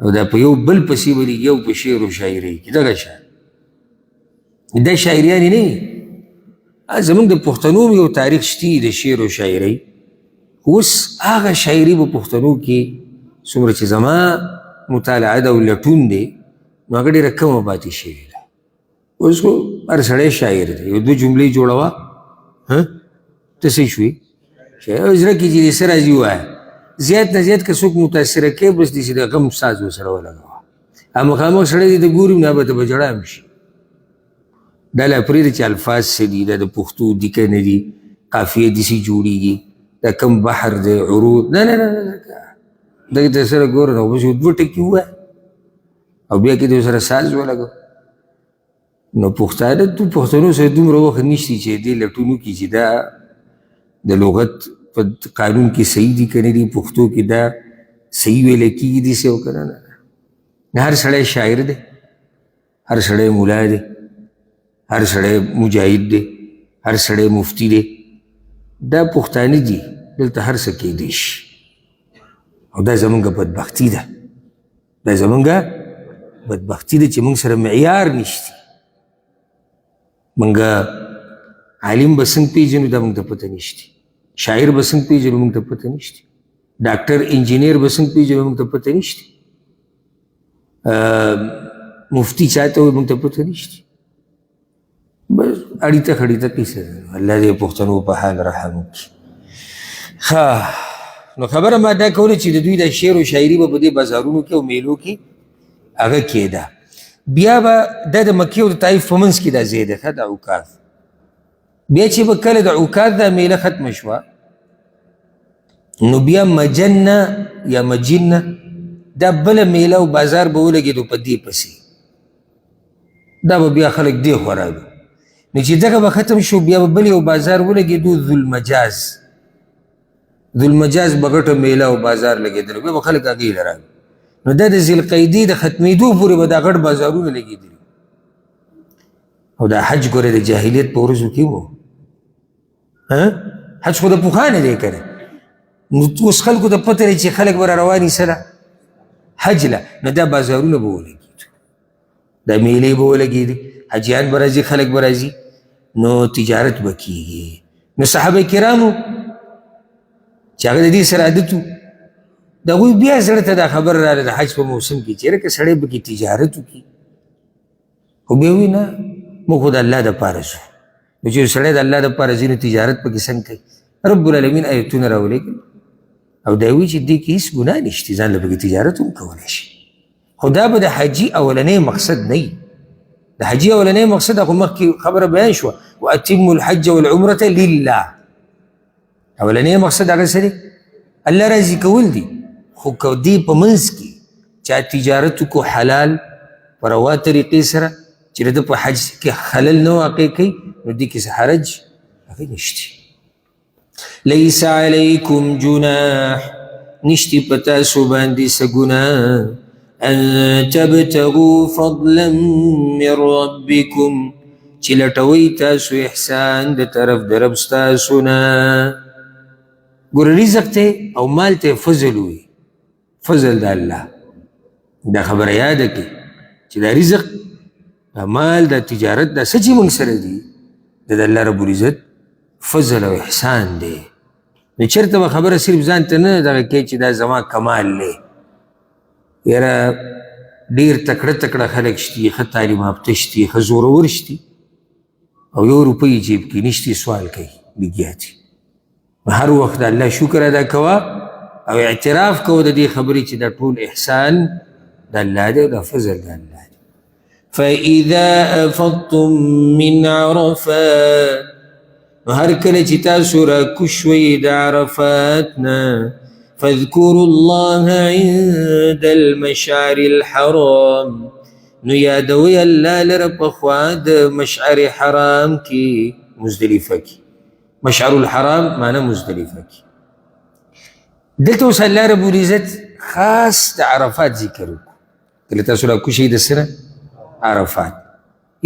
او دا په یو بل پسې به لیږي، یو په شعر و شاعرۍ کې دغه شان. دا شاعریانې نه وي. زمونږ د پښتنو یو تاریخ شتي د شعر و شاعرۍ، اوس هغه شاعري په پښتنو کې څومره چې زما مطالعه ده او لټون دی، نو هغه ډېره کمه پاتې شوې ده. اوس خو هر سړی شاعر دی، یو دوه جملې جوړوه، ته څه شوې زړه کې چې دې څه راځي ووایه. زیات نه زیات که څوک متاثره کوي، بس داسې د غم ساز ورسره ولګوه. مخامخ سړی دې ته ګوري نه به ته به ژړا هم شي. دا لا پرېږده چې الفاظ څه دي، دا د پښتو دیکه نه دي، قافیه داسې جوړېږي، دا کم بحر دی، عروض، نه نه نه نه، دغې ته سره ګوره نو بس یو دوه ټکي ووایه او بیا کې دې ورسره ساز ولګوه. نو پښتنو سره دومره وخت نشته چې دې لټونو کې چې دا د لغت په قانون کې صحیح دي که نه دي، پښتو کې دا صحیح ویلی کېږي داسې او که نه. هر سړی شاعر دی، هر سړی ملا دی، هر سړی مجاهد دی، هر سړی مفتی دی. دا پښتانه دي، دلته هر څه کېدی شي، او دا زمونږ بدبختي ده. دا زمونږ بدبختي ده چې موږ سره معیار نشته. موږ عالم به څنګه پېژنو، دا موږ ته پته نشته. شاعر به څنګه پېژنو، موږ ته پته نشته. ډاکټر انجینیر به څنګه پېژنو، موږ ته پته نشته. مفتی چاته وایي، موږ ته پته نشته. بس اړیته خړیته کیسه ده. الله دې پښتنو په حال رحم وکړي. نو خبره ما دا کوله چې د دوی د شعر و شاعري به په دې بازارونو کې او میلو کې هغه کېده. بیا به دا د مکې او د طایف په منځ کې دا ځای دی ښه، د عکاظ. بیا چې به کله د عکاظ دا میله ختمه شوه، نو بیا مجنه یا مجینه دا بله میله او بازار به ولګېدو په دې پسې. دا به بیا خلک دې خوا راغلو. نو چې دغه به ختم شو، بیا به بل یو بازار ولګېدو، ذوالمجاز. ذوالمجاز به غټه میله او بازار لګېدلو، بیا به خلک هغې له راغلو. نو دا د ذوالقعدې د ختمېدو پورې به دا غټ بازارونه لګېدلي. او دا حج ګوره د جاهلیت په ورځو کې و. حج خو د پخوانه دی که نه. نو اوس خلکو ته پته دی چې خلک به را روان وي سره حج له، نو دا بازارونه به ولګېدو، دا میلې به ولګېدې، حجیان به راځي، خلک به راځي، نو تجارت به کېږي. نو صحابه کرامو چې هغه د دې سره عادت و، د هغوی بیا زړه ته دا خبر راغله د حج په موسم کې چېرې که سړی به کې تجارت وکړي. خو بیا وایي نه، موږ خو د الله دپاره ځو. نو چې سړی د الله دپاره ځي، نو تجارت پکې څنګه کوي؟ رب العالمین آیتونه راولېږل او دا وایي چې دې کې هېڅ ګناه نشته، ځان له پکې تجارت هم کولی شي. خو دا به د حجي اولنی مقصد نه وي. د حجي اولنی مقصد هغه مخکې خبره بیان شوه، واتموا الحج والعمرة لله. اولنی مقصد هغه څه دی؟ الله راضي کول دي. خو که دې په منځ کې چا تجارت وکړو حلال په روا طریقې سره، چې د په حج کې خلل نه واقع کوي، نو دې کې څه حرج هغه نشته. لیس علیکم جناح، نشتی په تاسو باندې څه ګناه، ان تبتغوا فضلا من ربکم، چې لټوئ تاسو احسان د طرف د رب ستاسو نه. ګوره رزق ته او مال ته فضل وي. فضل د الله دا خبره یاده کړي چې دا رزق دا مال دا تجارت دا څه چې موږ سره دي دا د الله رب العزت فضل او احسان دی نو چېرته به خبره صرف ځان ته نه دغه کوي چې دا زما کمال دی یاره ډېر تکړه تکړه خلک شتي ښه تعلیم یافته شتي ښه زورور شتي او یو روپۍ جیب کې نشتي سوال کوي لګیا دي هر وخت د الله شکر ادا کوه او اعتراف کوه د دې خبرې چې دا ټول احسان د الله دی او دا فضل د الله دی فإذا أفضتم من عرفات نو هر کله چې تاسو راکوز شوئ د عرفات نه فاذكروا الله عند المشعر الحرام نو یادوی الله لره په خوا د مشعر حرام کې مزدلفه کې مشعر الحرام معنی مزدلفه کې دلته اوس الله رب العزت خاص د عرفات ذکر وکړو کله تاسو راکوز شئ د څه عرفات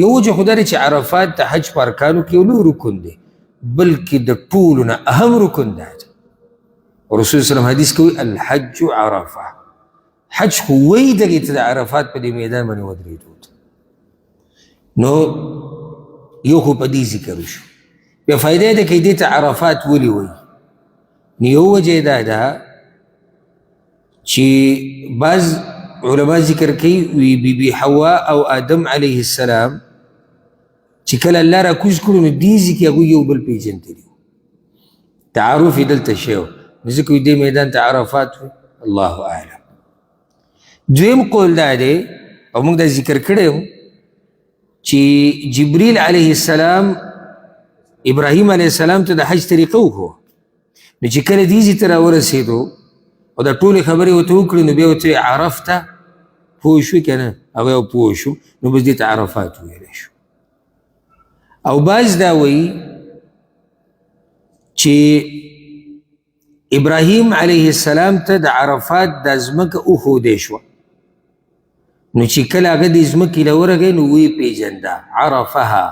یو وجه خو دا دی چې عرفات د حج په ارکانو کې یو لوی رکن دی بلکې د ټولو نه اهم رکن دا دی رسول وسلم حدیث کوي الحج عرفه حج خو وایي دغې ته د عرفات په دې میدان باندې ودرېدو نو یو خو په دې ذکر وشو بیا فایده یې ده که دې ته عرفات ولې وایي نو یو وجه یې دا ده چې بعض علما ذکر کوي وی بی حوا او آدم علیه السلام چې کله الله راکوز کړو نو دې ځای کې هغوی یو بل پېژندلي تعارف یې دلته شوی و نو ځکه دې میدان ته عرفات وي الله اعلم دویم قول دا دی او موږ دا ذکر کړی و چې جبریل علیه السلام ابراهیم علیه السلام ته د حج طریقه وښوه نو چې کله دې ځای ته راورسېدو او دا ټولې خبرې ورته وکړې نو بیا ورته عرفته پوه شوې که نه هغه یو پوه شو نو بس دې ته عرفات ویلی شو او بعض دا وایي چې ابراهیم علیه السلام ته د عرفات دا ځمکه وښودی شوه نو چې کله هغه دې ځمکې له ورغی نو ویې پېژنده عرفها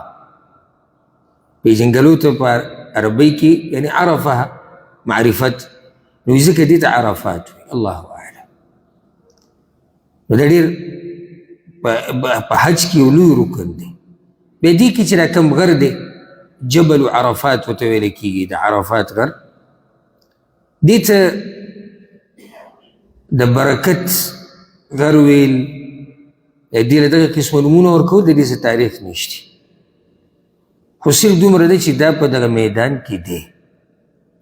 پېژنګلو ته په عربۍ کې یعنې عرفها معرفت نو ځکه دې ته عرفات وي الله اعلم نو دا ډېر په حج کې یو لوی رکن دی بیا دې کې چې را کوم غر دی جبل عرفات ورته ویلی کېږي د عرفات غر دې ته د برکت غر ویل دې له دغه قسمه نومونه ورکول د دې څه تاریخ نشته خو صرف دومره دی چې دا په دغه میدان کې دی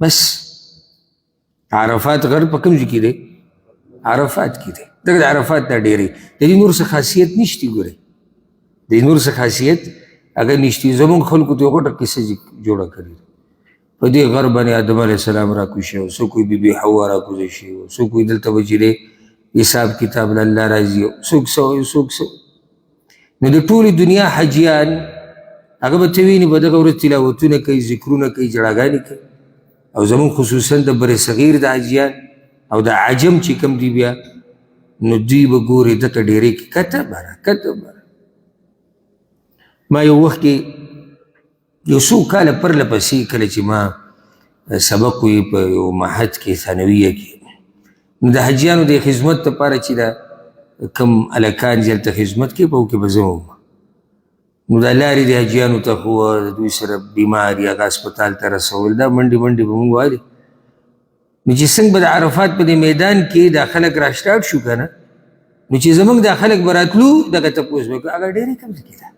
بس عرفات غر په کوم ځای کې دی عرفات کې دی دغه د عرفات دا ډېری د دې نور څه خاصیت نشته ګورئ د دې نور څه خاصیت هغه نشته زموږ خلکو ته یو غټه قصه جوړه کړې په دې غر باندې آدم علیه السلام راکوز شوی څوک وایي بي حوا راکوزه شوې وه څوک وایي دلته به چې دی حساب کتاب له الله راځي څوک څه وایي څوک څه نو د ټولې دنیا حجیان هغه به ته ویني په دغه ورځ تلاوتونه کوي ذکرونه کوي جړاګانې کوي او زمون خصوصا د بر صغیر د حاجیان او د عجم چې کوم دی بیا نو دوی به ګورې دته ډېرې کې کته بره ما یو وخت کې یو څو کاله پرله پسې کله چې ما سبق وي په یو معهد کې ثانویه کې نو د حاجیانو د خدمت لپاره چې دا کوم هلکان چې هلته خدمت کوي په هغو کې به زه وم نو دا لارې د حاجیانو ته خو د دوی سره بیمار یا هغه هسپتال ته رسول دا منډې منډې به مونږ وایلې نو چې څنګه به د عرفات په دې میدان کې دا خلک را سټارټ شو که نه نو چې زموږ دا خلک به راتلو دغه تپوس به کوو هغه ډېرې کوم ځای کې ده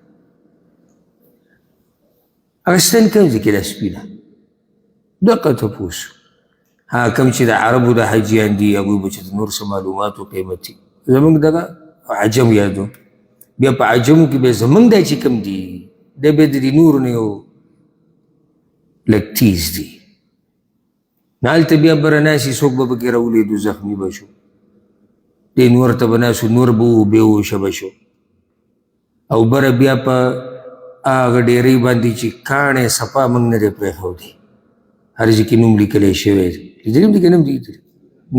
هغه ستن کوم ځای کې ده سپینه دغه تپوس کوم چې د عربو د حاجیان دي هغوی به چې د نور څه معلوماتو قیمتي زموږ دغه عجم یادو بیا په عجمو کې بیا زموږ دی چې کوم دي دی بیا د دې نورو نه یو لږ تیز دي نه هلته بیا بره ناستې څوک به پکې راولیدو زخمي به شو دې نور ته به ناستو نور به بېهوشه به شو او بره بیا په هغه ډېرۍ باندې چې کاڼی صفا موږ نه دی پرېښودی هر ځای کې نوم لیکلی شوی دی لیدلي هم دي که نه هم دي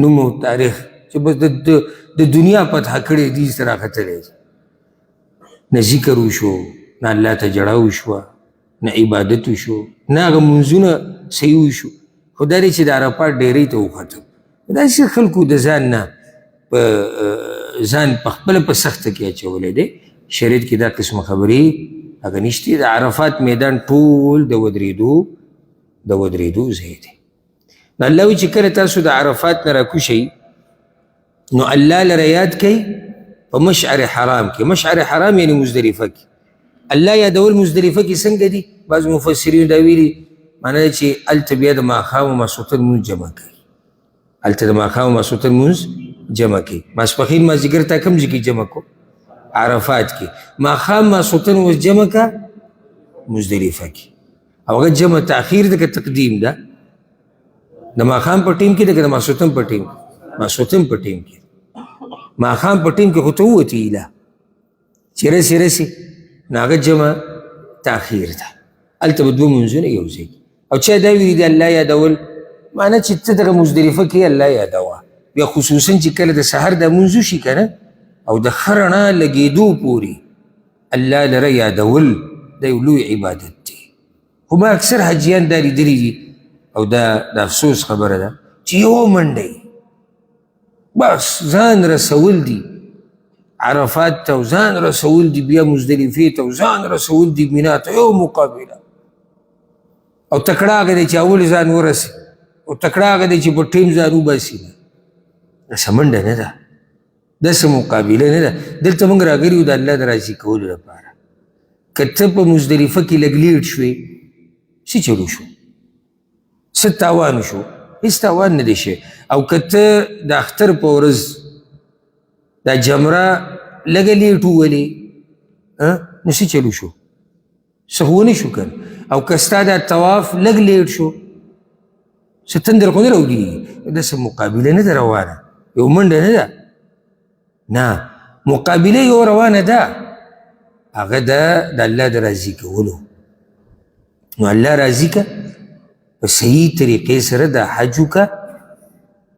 نوم او تاریخ چې بس د دنیا فتحه کړې دي سره راختلی دی نه ذکر وشو نه الله ته جړه وشوه نه عبادت وشو نه هغه منځونه صحیح وشو خو دا دی چې د عرفات ډېرۍ ته وختم داسې خلکو د ځان نه ځان په خپله په سخته کې اچولی دی. شریعت کې دا قسمه خبرې هغه نشتې. د عرفات میدان ټول د ودرېدو ځای دی. نو الله وایي چې کله تاسو د عرفات نه راکوشئ نو الله لره یاد کوئ په مشعر حرام کې. مشعر حرام یعنی مزدلفه کې الله یادول. مزدلفه کې څنګه دي؟ بعض مفسرین دا ویلي معنی ده چې هلته بیا د ماښام او ماسخوتن لمونځ جمع کوي. هلته د ماښام او ماسخوتن لمونځ جمع کوي. ماسپښین مازدیګر تا کوم ځای کې جمع کو؟ عرفات کې. ماښام ماسخوتن اوس جمع کا مزدلفه کې. او هغه جمع تاخیر ده که تقدیم ده؟ د ماښام په ټیم کې ده که د ماسخوتن په ټیم؟ ماسخوتن په ټیم کې. ماښام په ټیم کې خو ته ووتې ایله چې رسې نو هغه جمع تاخیر ده. هلته به دوه منځونه یو ځای. او چا دا ویلي د الله یادول معنی چې ته دغه مزدلفه کې الله یادوه. بیا خصوصا چې کله د سحر دا منځ وشي که نه او د ښه رڼا لګېدو پورې الله لره یادول دا یو لوی عبادت دی. خو ما اکثر حاجیان دا لیدلي دي او دا د افسوس خبره ده چې یوه منډه بس ځان رسول دي عرفات ته او ځان رسول دي بیا مزدلفې ته او ځان رسول دي مینا ته یو مقابله. او تکړه هغه دی چې اول ځان ورسي او تکړه هغه دی چې په ټیم ځان وباسي. داسې منډه نه ده، داسې مقابله نه ده. دلته موږ راغلي یو د الله د راضي کولو لپاره. که ته په مزدلفه کې لږ لیټ شوې څه چلو شو؟ څه تاوان شو؟ هېڅ تاوان نه دی شوی. او که ته د اختر په ورځ دا جمره لږه لیټ وولې نو څه چلو شو؟ څه خو ونه شو که نه. او که ستا دا طواف لږ لیټ شو څه تندر خو نه راوګېږي. داسې مقابله نه ده روانه، یو منډه نه ده، نه مقابله یو روانه ده. هغه ده د الله د راضي کولو. نو الله راضي که په صحیح طریقې سره د حج وکړه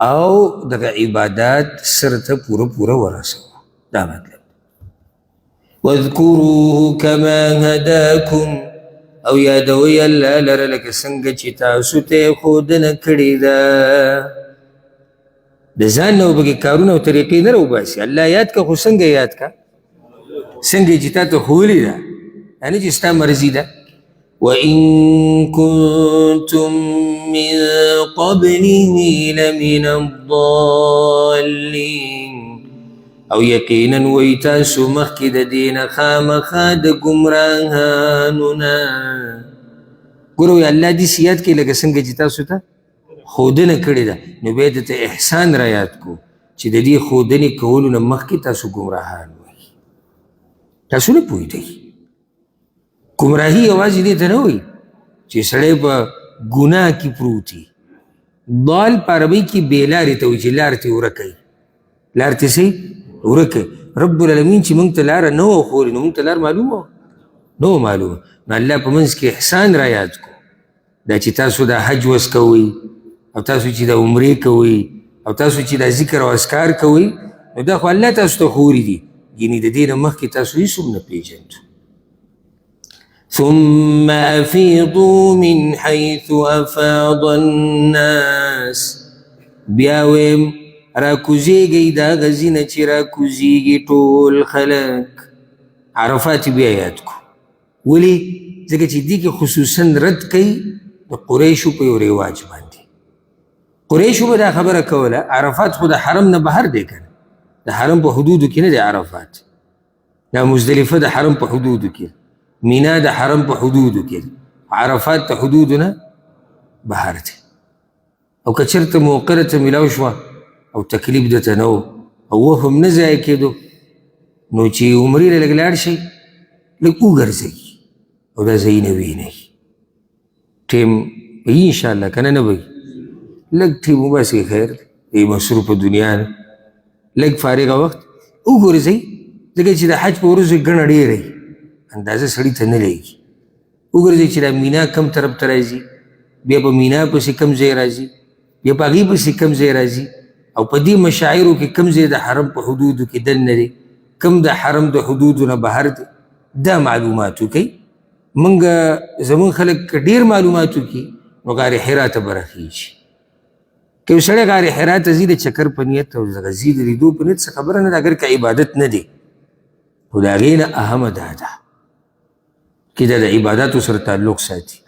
او دغه عبادات سره ته پوره ورسوه. دا مطلب. واذکروه کما هداکم او یادوی الله لره لکه څنګه چې تاسو ته یې ښودنه کړې ده. د ځان نه وبکې کارونه او طریقې نه راوباسي. الله یاد که خو څنګه یاد که؟ څنګه چې تا ته ښولې ده، یعنې چې ستا مرضي ده. وَإِن كُنتُم مِّن قَبْلِهِ لَمِنَ الضَّالِّينَ او یقینا وی تاسو مخکې د دې نه خامخا د ګمراهانو نه. ګوره وی الله داسې یاد کړي لکه څنګه چې تاسو ته ښودنه کړې ده. نو بیا درته احسان را یاد کو چې د دې ښودنې کولو نه مخکې تاسو ګمراهان وئ. تاسو نه پوهېدئ. ګمراهي یوازې دې ته نه وایي چې سړی په ګناه کې پروت وي. ضال په عربۍ کې بې لارې ته وایي چې لار ترې ورکه وي. لار ترې څه ورکه. رب العالمین چې موږ ته لاره نه وه ښولې نو موږ ته لار معلومه وه؟ نه وه معلومه. نو الله په منځ کې احسان را یاد کو دا چې تاسو دا حج وس کوئ او تاسو چې دا عمرې کوئ او تاسو چې دا ذکر او اذکار کوئ نو دا خو الله تاسو ته ښوري دي. یعنې د دې نه مخکې تاسو هېڅ هم نه پېژندو. ثم افیضوا من حیث افاض الناس. بیا ویم راکوزیږئ دا غځي نه چې راکوزیږي ټول خلک. عرفات بیا یاد کو. ولې؟ ځکه چې دې کې خصوصا رد کوي د قریشو په یو رواج باندې. قریشو به دا خبره کوله عرفات خو د حرم نه بهر دی که نه، د حرم په حدودو کې نه دی عرفات. دا مزدلفه د حرم په حدودو کې، مینا د حرم په حدودو کې، عرفات د حدودو نه بهر دی. او که چېرته موقره ته میلاو شوه او تکلیف درته نه و او وهم نه ضایع کېدو نو چې عمرې له لږ لاړ شئ لږ وګرځئ او دا ځایونه وینئ. ټیم به وي انشاءالله که نه نه به وي. لږ ټیم وباسئ خیر دی مصروفه دنیا نه. لږ فارغه وخت وګرځئ ځکه چې د حج په ورځو ګڼه ډېره وي اندازه سړي ته نه لګي. وګرځئ چې دا مینا کم طرف ته راځي، بیا په مینا پسې کم ځای راځي، بیا په هغې پسې کم ځای راځي او په دې مشاعرو کې کم ځای د حرم په حدودو کې دننه دی، کم د حرم د حدودو نه بهر دی. دا معلومات وکئ. موږ زموږ خلک که ډېر معلومات وکړي نو غار حرا ته به رخیږي. که یو سړی غار حرا ته ځي د چکر په نیت او دغه ځي د لیدو په نیت څه خبره نه ده اگر که عبادت نه دی خو د هغې نه اهمه دا ده چې دا د عباداتو سره تعلق ساتي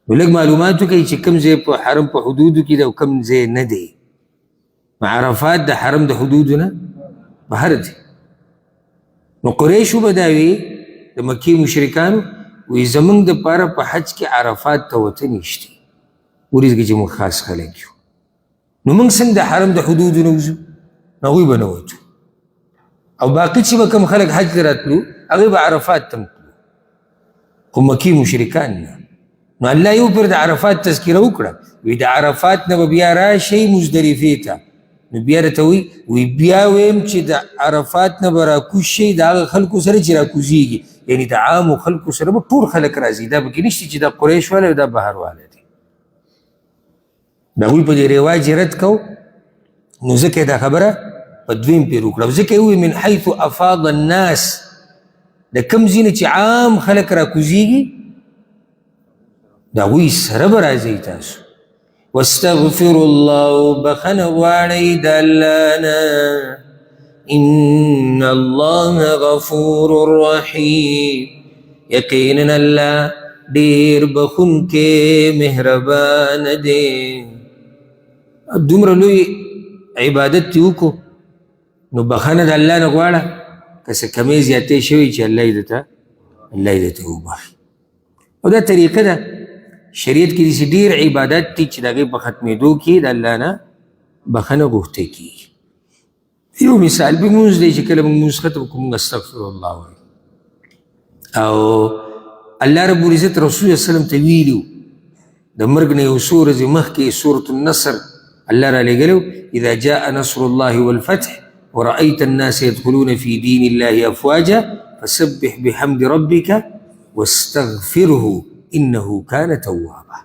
نو لږ معلومات وکړئ چې کوم ځای په حرم په حدودو کې ده او کوم ځای نه دی عرفات د حرم د حدودو نه بهر دی نو قریشو به دا وي د مکې مشرکانو وایي زموږ دپاره په حج کې عرفات ته وته نشته وریځ کې چې موږ خاص خلک یو نو موږ څنګه د حرم د حدودو نه وځو هغوی به نه وځو او باقي چې به کوم خلک حج ته راتلو هغوی به عرفات ته تلو خو مکې مشرکان نه نو الله یو پر د عرفات تذکره وکړه وی د عرفات نه به بیا راشئ مزدلفې ته نو بیا راته وی بیا ویم چې د عرفات نه به راکوز شئ د هغه خلکو سره چې راکوزیږي یعنی د عامو خلکو سره به ټول خلک راځي دا پکې نشته چې دا قریش والا او دا بهر والا دی د هغوی په دې رواج یې رد کو نو ځکه دا خبره په دویم پیر وکړه ځکه یې ووایي من حیث افاض الناس د کوم ځای نه چې عام خلک راکوزیږي د هغوی سره به راځئ تاسو واستغفر الله بخنه غواړئ د الله نه ان الله غفور رحیم یقینا الله ډیر بخونکی مهربان دی دومره لوی عبادت دې وکړو نو بخنه د الله نه غواړه که څه کمې زیاتې شوي چې الله یې درته وبخي او دا طریقه ده شریعت کې داسې ډېر عبادت دي چې د هغې په ختمېدو کې د الله نه بخنه غوښتی کېږي یو مثال به مونځ دی چې کله موږ مونځ ختم کړو موږ استغفر الله وایو او الله رب العزت رسول صلی وسلم ته ویلي وو د مرګ نه یو څو ورځې مخکې سورة النصر الله را لېږلی اذا جاء نصر الله والفتح ورأيت الناس يدخلون في دين الله أفواجا فسبح بحمد ربك واستغفره انه كان توابا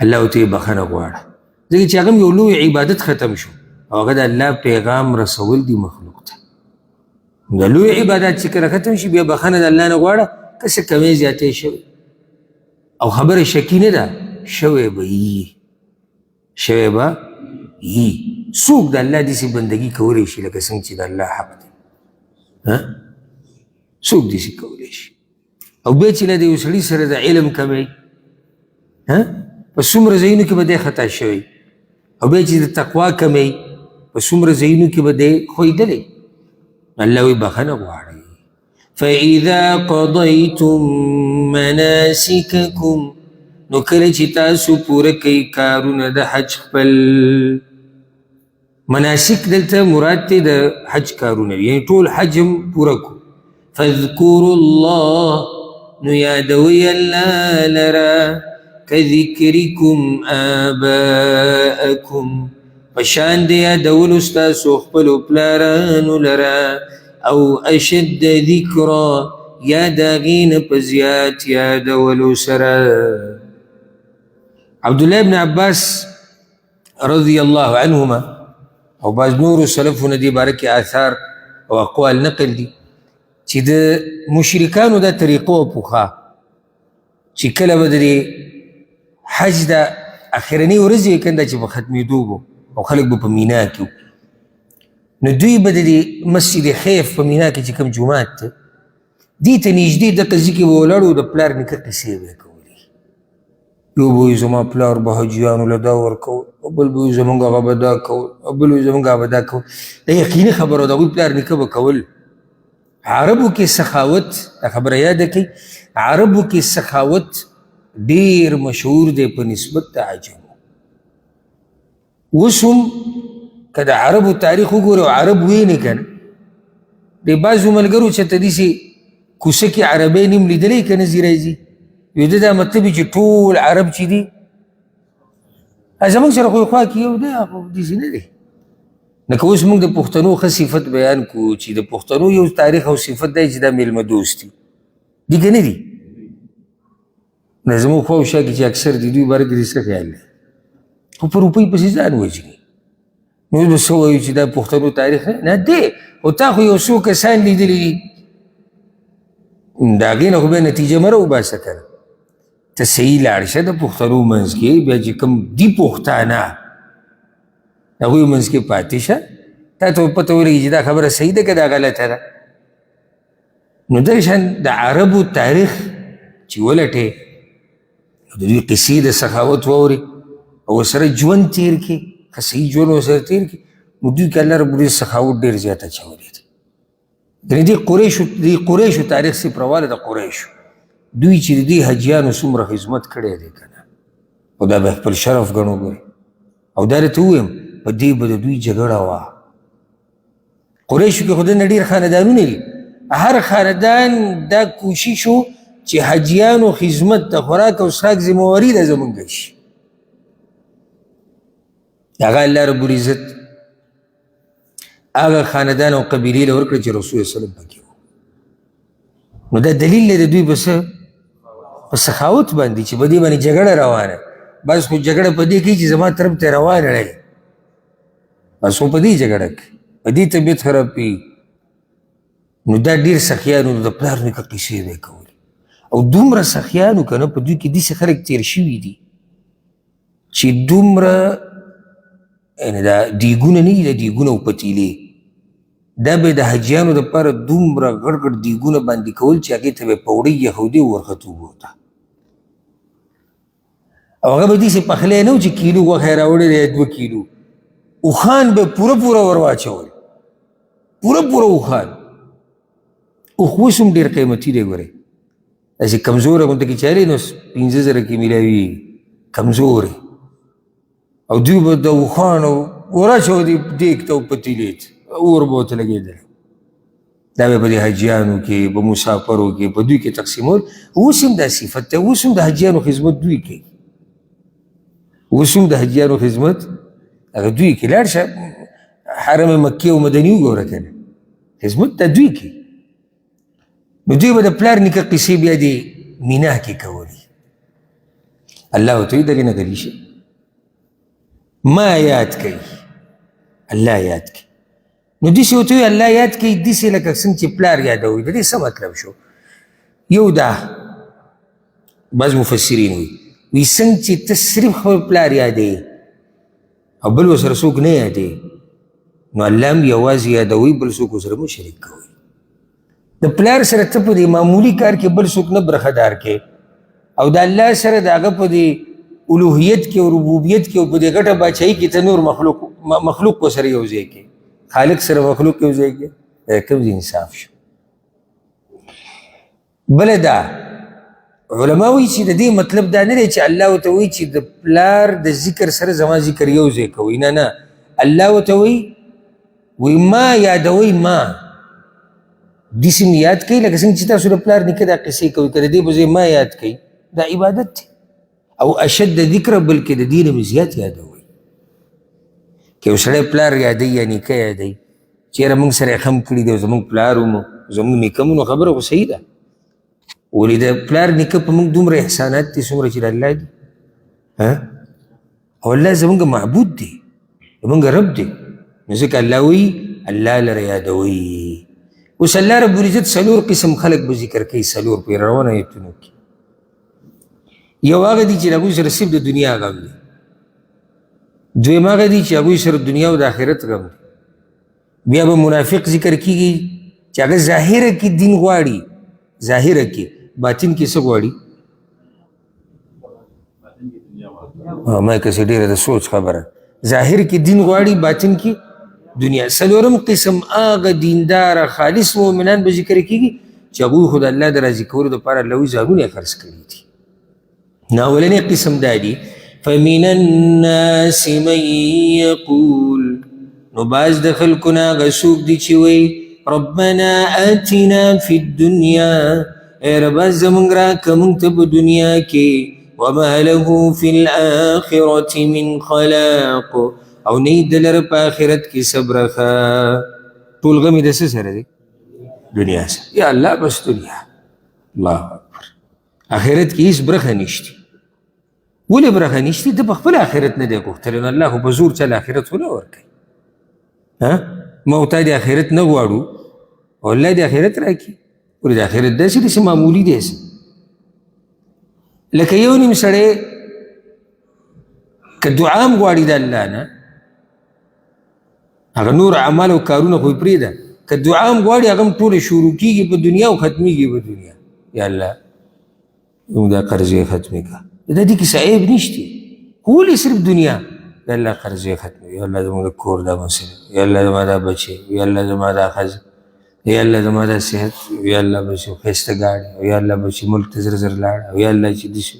الله ته بخنه غواړه ځکه چې هغه یو لوی عبادت ختم شو او هغه د الله پیغام رسول دی مخلوق ته د لوی عبادت چې کله ختم شي بیا بخنه د الله نه غواړه که څه کمې زیاتې شوي او خبره شکي نه ده شوی به یي څوک د الله داسې بندګي کولی شي لکه څنګه چې د الله حق دی څوک داسې کولی شي او بیا چې له د یو سړي سره د علم کمی په څومره ځایونو کې به دی خطا شوی او بیا چې د تقوا کمی په څومره ځایونو کې به دی ښویدلی الله وایي بخنه غواړئ فاذا قضیتم مناسککم نو کله چې تاسو پوره کوئ کارونه د حج خپل مناسک دلته مراد دی د حج کارونه یعنی ټول حج هم پوره کو فاذکروا الله نو یادوی الله لرا کذکرکم آباءکم پشان دی یادولو ستاسو خپلو پلارانو لرا او اشد ذکرا یا د هغې نه په زیات یادولو سره عبدالله ابن عباس رضی الله عنهما او بعض نورو سلفونه دې باره کې آثار او اقوال نقل دي چې د مشرکانو دا طریقو پوخا چې کله به د حج د اخرنۍ ورځې وي کنده چې په ختمېدو به او خلک به په مینا کې نو دوی به د مسجد خیف په مینا کې چې کوم جومات دی دې ته نږدې دغه ځای کې به ولاړ د پلار نیکه قصې به یې کولې یو به وایي زما پلار به حاجیانو له دا ورکول او بل به وایي زمونږ هغه به دا کول او بل وایي زمونږ هغه به دا کول دا یقیني خبره د هغوی پلار نیکه به کول عربو کې سخاوت دا خبره یاده کړئ عربو کې سخاوت ډېر مشهور دی په نسبت د عجمو اوس هم که د عربو تاریخ وګورو عرب وینې که نه د بعضو ملګرو چې ته داسې کوڅه کې عربی نیم لیدلی که نه ځي راځي یو د دا مطلب چې ټول عرب چې دي زموږ سره خو خوا کې یو دی خو داسې نه دی لکه اوس موږ د پښتنو ښه صفت بیان کړو چې د پښتنو یو تاریخ او صفت دی چې دا میلمه دوست دي دي که نه دي نه زموږ خوا و شا کې چې اکثر د دوی باره کې دې څه خیال دی خو په روپۍ پسې ځان وژني نو اوس به څه وایو چې دا پښتنو تاریخ نه دی خو تا خو یو څو کسان لیدلي دي د هغې نه خو بیا نتیجه مه راوباسه که نه ته صحیح لاړ شه د پښتنو منځ کې بیا چې کوم دي پښتانه هغوی منځ کې پاتې شه، تا ته پته ولګي چې دا خبره صحیح ده که دا غلطه ده. نو دغه شان د عربو تاریخ چې ولټې د دوی قصې د سخاوت واورې او ورسره ژوند تېر کړي، ښه صحیح ژوند ورسره تېر کړي، نو دوی کې الله رب العزت سخاوت ډېر زیات اچولی دی. یعنې دې قریشو تاریخ صفرواله د قریشو دوی چې د دې حجیانو څومره خدمت کړی دی که نه، او دا به خپل شرف ګڼو ګورې. او دا درته ووایم په دې به د دوی جګړه وه. قریشو کې خو دنه ډېر خاندانونه دي، هر خاندان دا کوشش و چې حجیانو خدمت د خوراک او څښاک ذمهواري ده زمونږ شي. هغه الله رب العزت هغه خاندان او قبیلې له ورکړه چې رسول صلی الله علیه وسلم پکې و. نو دا دلیل دی د دوی په سخاوت باندې چې په دې باندې جګړه روانه. بس خو جګړه په دې کوي چې زما طرف ته روانه دی، بس خو په دې جګړه کوي، په دې طبیعت خراب کوي. نو دا ډېر سخیانو د پلار نیکه قصې به یې کولې. او دومره سخیانو که نه په دوی کې داسې خلک تېر شوي دي چې دومره یعنې دا دیګونه نه دي، د دیګونه او پتیلې دا به د حجیانو دپاره دومره غټ غټ دیګونه باندې کول چې هغې ته به یې پوړۍ یخودې ورختو اوبو ته. او هغه به داسې پخلی نه و چې کیلو غوښه یې راوړې دی یا 2 کیلو، اوښان به پوره ور واچول، پوره اوښان. اوښ اوس هم ډېر قیمتي دی ګورئ، داسې کمزوره غونته کې چارې نو 15,000 کې میلاوي کمزورې. او دوی به د اوښانو ور اچوي دیګ ته او پتیلې ته اور به ورته لګېدلی. دا به په دې حجیانو کې په مسافرو کې په دوی کې تقسیمول. اوس هم دا صفت دی، اوس هم د حجیانو خدمت دوی کوي، اوس هم د حجیانو خدمت هغه دوی کوي. لاړ شه حرم مکې او مدني وګوره که نه، خدمت دا دوی کوي. نو دوی به د پلار نیکه قصې بیا د مینا کې کولې. الله ورته وایي دغې نه غلي شه، ما یاد کوي، الله یاد کوي. نو داسې ورته وایي الله یاد کوي داسې لکه څنګه چې پلار یادوي. د دې څه مطلب شو؟ یو دا بعض مفسرین وایي څنګه چې ته صرف خپل پلار یادوي او بل ورسره څوک نه یادوي، نو الله هم یوازې یادوي، بل څوک ورسره مه شریک کوئ. د پلار سره ته په دې معمولي کار کې بل څوک نه برخدار کې، او د الله سره د هغه په دې الوهیت کې او ربوبیت کې او په دې ګټه باچایي کې ته نور مخلوق کو سره یو ځای کې، خالق سره مخلوق یو ځای کې، کوم ځای انصاف شو؟ بله دا علما وایي چې د دې مطلب دا نه دی چې الله ورته وایي چې د پلار د ذکر سره زما ذکر یو ځای کوئ، نه الله ورته وایي ما یادوئ، ما داسې مې یاد کوي لکه څنګه چې تاسو د پلار نیکه دا قصې کوئ، که د دې په ځای ما یاد کوي، دا عبادت دی. او اشد ذکر بلکې د دې نه مې زیات یادوئ. که یو سړی پلار یادوي یا نیکه یادوي، چېرې موږ سره یې خم کړي دی او زموږ پلار ومو زموږ نیکه مو، نو خبره خو صحیح ده. ولې د پلار نیکه په موږ دومره احسانات دي څومره چې د الله دي. او الله زموږ معبود دی، زموږ رب دی، نو ځکه الله وایي الله لره یادوئ. اوس الله رب العزت 4 قسم خلق به ذکر کوي، 4 په روانه ایتونو کې. یو هغه دي چې د هغوی سره صرف د دنیا غم دی، دویم هغه دي چې هغوی سره دنیا او د آخرت غم دی. بیا به منافق ذکر کېږي چې هغه ظاهره کې دین غواړي، ظاهره کې، باطن کې څه غواړي؟ ما کسې ډېره د سوچ خبره، ظاهر کې دین غواړي، باطن کې دنیا. 4م قسم هغه دینداره خالص مؤمنان به ذکر کېږي چې هغوی خو د الله د راضي کولو دپاره الله وایي ځانونه یې خرڅ کړي دي. نو اولنی قسم دا دی فمن الناس من یقول، نو بعض د خلکو نه هغه څوک دي چې وایي ربنا آتنا فی الدنیا، ای ربه زمونږ راکړه مونږ ته په دنیا کې، وما له فی الآخرة من خلاق، او نه د لره په آخرت کې څه برخه. ټول غم یې د څه سره دی؟ دنیا سره. یا الله بس دنیا، الله اکبر. آخرت کې هېڅ برخه نشته. ولې برخه نشته؟ د په خپل آخرت نه دی غوښتلی، نو الله خو په زور چل آخرت خو نه ورکوي. ما تا د آخرت نه غواړو او الله د آخرت راکړي. ولې د آخرت داسې داسې معمولي دی، لکه یو نیم سړی که دعا هم غواړي د الله نه، هغه نور اعمال او کارونه خو یې پرېږده که دعا هم غواړي هغه هم ټوله شروع کېږي په دنیا او ختمیږي په دنیا یا الله زموږ دا قرضې ختمې کړه د دې کښې عیب نشته خو ولې صرف دنیا یا الله قرضې ختمې یا الله زموږ د کور دا مسله یا الله زما دا بچې یا الله زما دا ښځه یا الله زما دا صحت یا الله بچې ښایسته ګاډي یا الله بچې ملک ته زر زر لاړه او یا الله چې داسې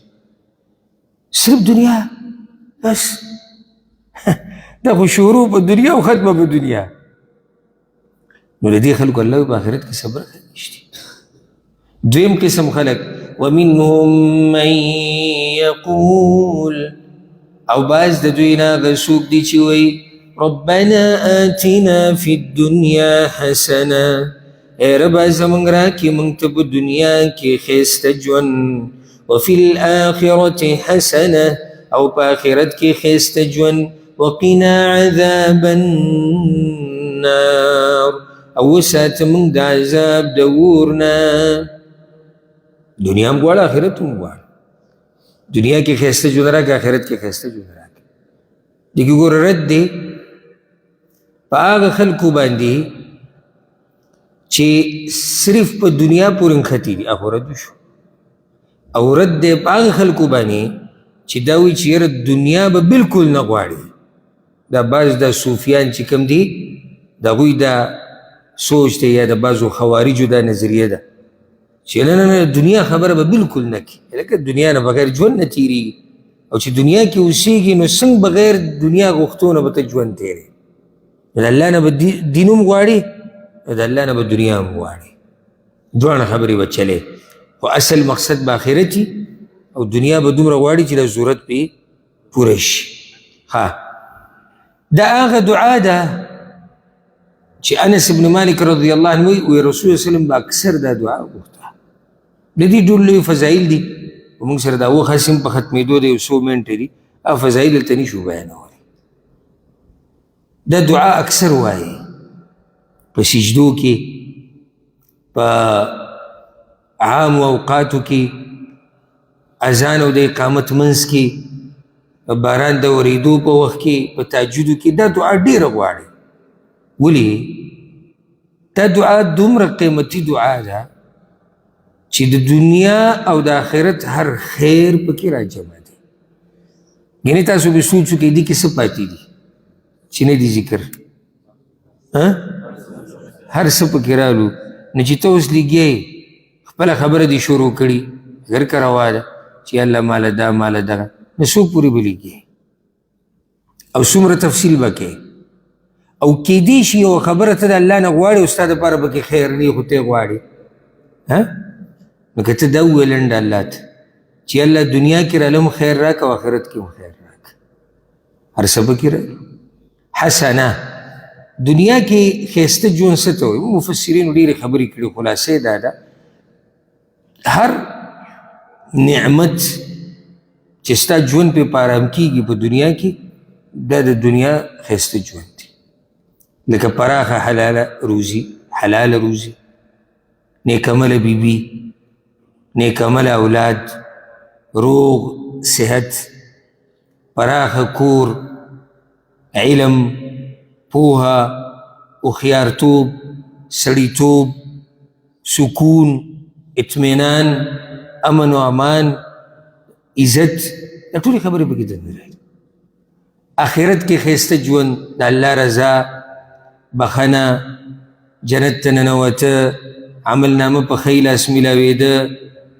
صرف دنیا بس دا خو شروع په دنیا او ختمه په دنیا نو د دې خلکو الله په آخرت کې صبر نشته دویم قسم خلک ومنهم من یقول او بعض د دوی نه هغه څوک دي چې وایي ربنا آتنا فی الدنیا حسنه ای ربه زموږ راکړې موږ ته په دنیا کې ښایسته ژوند وفي الآخرة حسنة او په آخرت کې ښایسته ژوند وقنا عذاب النار او وساته موږ د عذاب د اور نه دنیا هم غواړه آخرت هم غواړه دنیا کې ښایسته ژوند راکړه آخرت کې ښایسته ژوند راکړه دې کې ګوره رد دی په هغه خلکو باندې چې صرف په دنیا پورې نښتي دي هغه رد شو او رد دی په هغه خلکو باندې چې دا وایي چې یاره دنیا به بلکل نه غواړي دا بعض دا صوفیان چې کوم دي د هغوی دا سوچ دی یا د بعضو خوارجو دا نظریه ده چې نه نه نه دنیا خبره به بلکل نه کړي لکه دنیا نه بغیر ژوند نه تېرېږي او چې دنیا کې اوسېږي نو څنګه بغیر دنیا غوښتو نه به ته ژوند تېرې د الله نه به دین هم غواړي د الله نه به دنیا هم غواړي دواړه خبرې به چلې خو اصل مقصد به آخرت او دنیا به دومره غواړي چې د ضرورت پې پوره شي ها دا هغه دعا ده چې انس ابن مالک رضی الله عنه وی رسول وسلم به اکثر دا دعا غوښته د دې ډېر لوی فضایل دي وموږ سره دا وخت هسې هم په ختمېدو دی یو څو منټې دي هغه فضایل دلته نشو بیانولی دا دعا اکثر وایي په سجدو کې په عام اوقاتو کې اذان او د اقامت منځ کې په باران د ورېدو په وخت کې په تهجدو کې دا دعا ډېره غواړي ولې دا دعا دومره قیمتي دعا ده چې د دنیا او د آخرت هر خیر پکې راجمع دی یعنې تاسو به سوچ وکړئ دې کې څه پاتې دي چې نه دي ذکر هر څه پکې رالو نو چې ته اوس لګیا خپله خبره دې شروع کړي اگر که روا ده چې الله ماله دا ماله دغه نو څوک پورې به لګي او څومره تفصیل به کوې او کیدی شي یوه خبره ته د الله نه غواړې او ستا دپاره پکې خیر نه خو ته یې غواړې نو که ته دا وویل لنډه الله ته چې الله دنیا کې راله هم خیر راکړه او آخرت کې هم خیر راکړه هر څه پکې راغلي حسنه دنیا کې ښایسته ژوند څه ته وایي مفسرینو ډېرې خبرې کړي خلاصې دا ده هر نعمت چې ستا ژوند پې په ارام کېږي په دنیا کې دا د دنیا ښایسته ژوند دی لکه پراخه حلاله روزي نیک عمله بیبي نیک عمله اولاد روغ صحت پراخه کور علم پوهه هوښیارتوب سړیتوب سکون اطمینان امن و امان عزت دا ټولې خبرې پکې دننه راځي آخرت کې ښایسته ژوند د الله رضا بخنه جنت ته ننوته عمل نامه په ښه لاس میلاوېده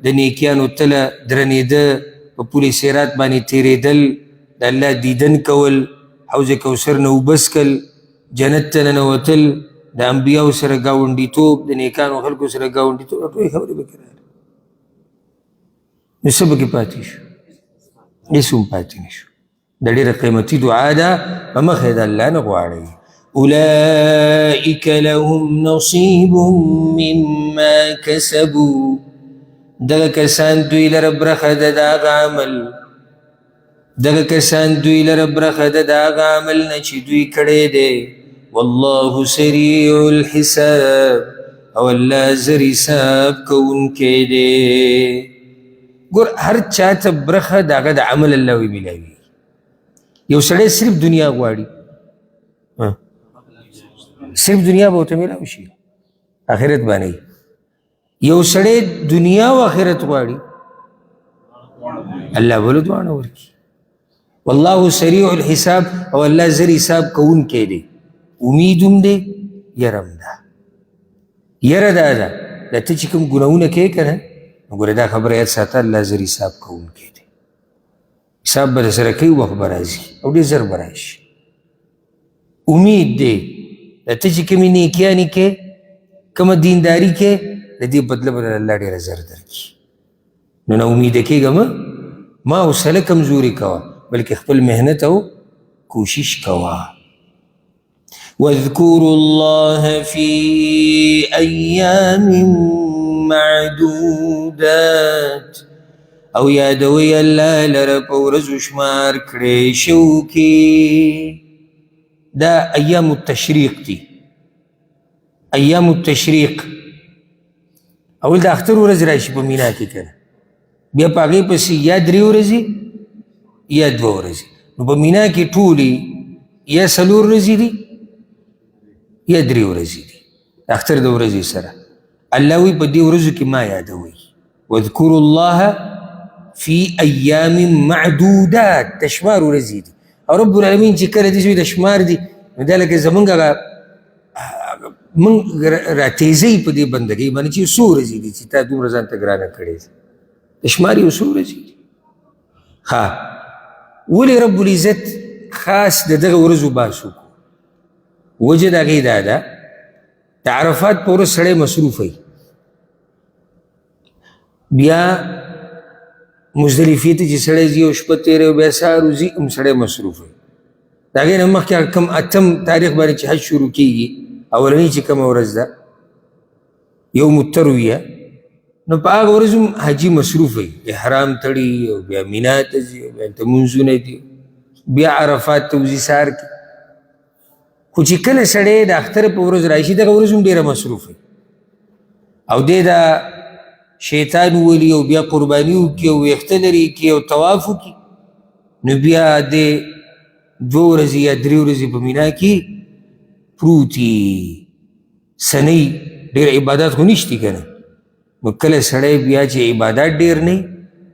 د نیکیانو تله درنېده په پولې سیرات باندې تېرېدل د الله دیدن کول حوض کوثر نه اوبه څکل جنت ته ننوتل د انبیاو سره ګاونډیتوب د نیکانو خلکو سره ګاونډیتوب دا ټولې خبرې پکې راغلي نو څه پکې پاتې شو هېڅ هم پاتې نه شو دا ډېره قیمتي دعا ده په مخ یې د الله نه غواړئ اولئک لهم نصیب مما کسبوا دغه کسان دوی لره برخه ده د هغه عمل دغه کسان دوی لره برخه ده د هغه عمل نه چې دوی کړی دی والله سریع الحساب او الله زر حساب کوونکی دی ګور هر چاته برخه د هغه د عمل الله وی میلاوي یو سړی صرف دنیا غواړي صرف دنیا به ورته میلاو شي، آخرت به نه. یو سړی دنیا او آخرت غواړي، الله بله دواړه ورکړي. والله سریع الحساب، او الله زر حساب کوونکی دی. امید هم دی، یره هم ده. یره دا ده دا ته چې کوم ګناهونه کوې که نه، نو ګوره دا خبره یاد ساته، الله زر حساب کوونکی دی. حساب به درسره کوي، وخت به راځي او ډېر زر به راشي. امید دی دا ته چې کومې نیکیانې کې، کومه دینداري کې، د دې بدله به الله ډېره زر درکړي. نو نا امیده کېږه ما حوصله کمزوري کوه، بلکې خپل محنت او کوشش کوه. واذکروا الله فی ایام معدودات، او یادوی الله لره په ورځو شمار کړی شو کې. دا ایام التشریق دي. ایام التشریق اول د اختر ورځ راشي په مینا کې کنه، بیا په هغې پسې یا 3 ورځې یا 2 ورځې. نو په مینا کې ټولې یا 4 ورځې دي یا 3 ورځې دي د اختر د ورځې سره. الله وی په دې ورځو کې ما یادوي. واذکروا الله فی ایام معدودات، د شمار ورځې دي. او رب العالمین چې کله داسې وي د شمار دي، نو دا لکه زمونږ هغه موږ راتیزوي په دې بندګۍ باندې چې څو ورځې دي چې تا دومره ځان ته ګرانه کړې ده. د شمار یو څو ورځې دي. ها ولې رب العزت خاص د دغه ورځو باس وکړو؟ وجه د هغې دا ده، د عرفات په ورځ سړی مصروف وي، بیا مزدلفې ته چې سړی ځي او شپه تېروي، بیا سهار وځي هم سړی مصروف وي. د هغې نه مخکې کوم 8 تاریخ باندې چې حج شروع کېږي، اولنۍ چې کومه ورځ ده یوم الترویه، نو په هغه ورځ هم حاجي مصروف وي، احرام تړي او بیا مینا ته ځي، بیا هلته لمونځونه دي، بیا عرفات ته وځي سهار کې. خو چې کله سړی د اختر په ورځ راشي، دغه ورځ هم ډېره مصروف وي او دی دا شیطان وولي او بیا قرباني وکړي او ویښته لرې کړي او طواف وکړي، نو بیا د 2 ورځې یا 3 ورځې په مینا کې پروتي سنۍ. ډېر عبادات خو نشتی که نه، نو کله سړی بیا چې عبادات ډېر نه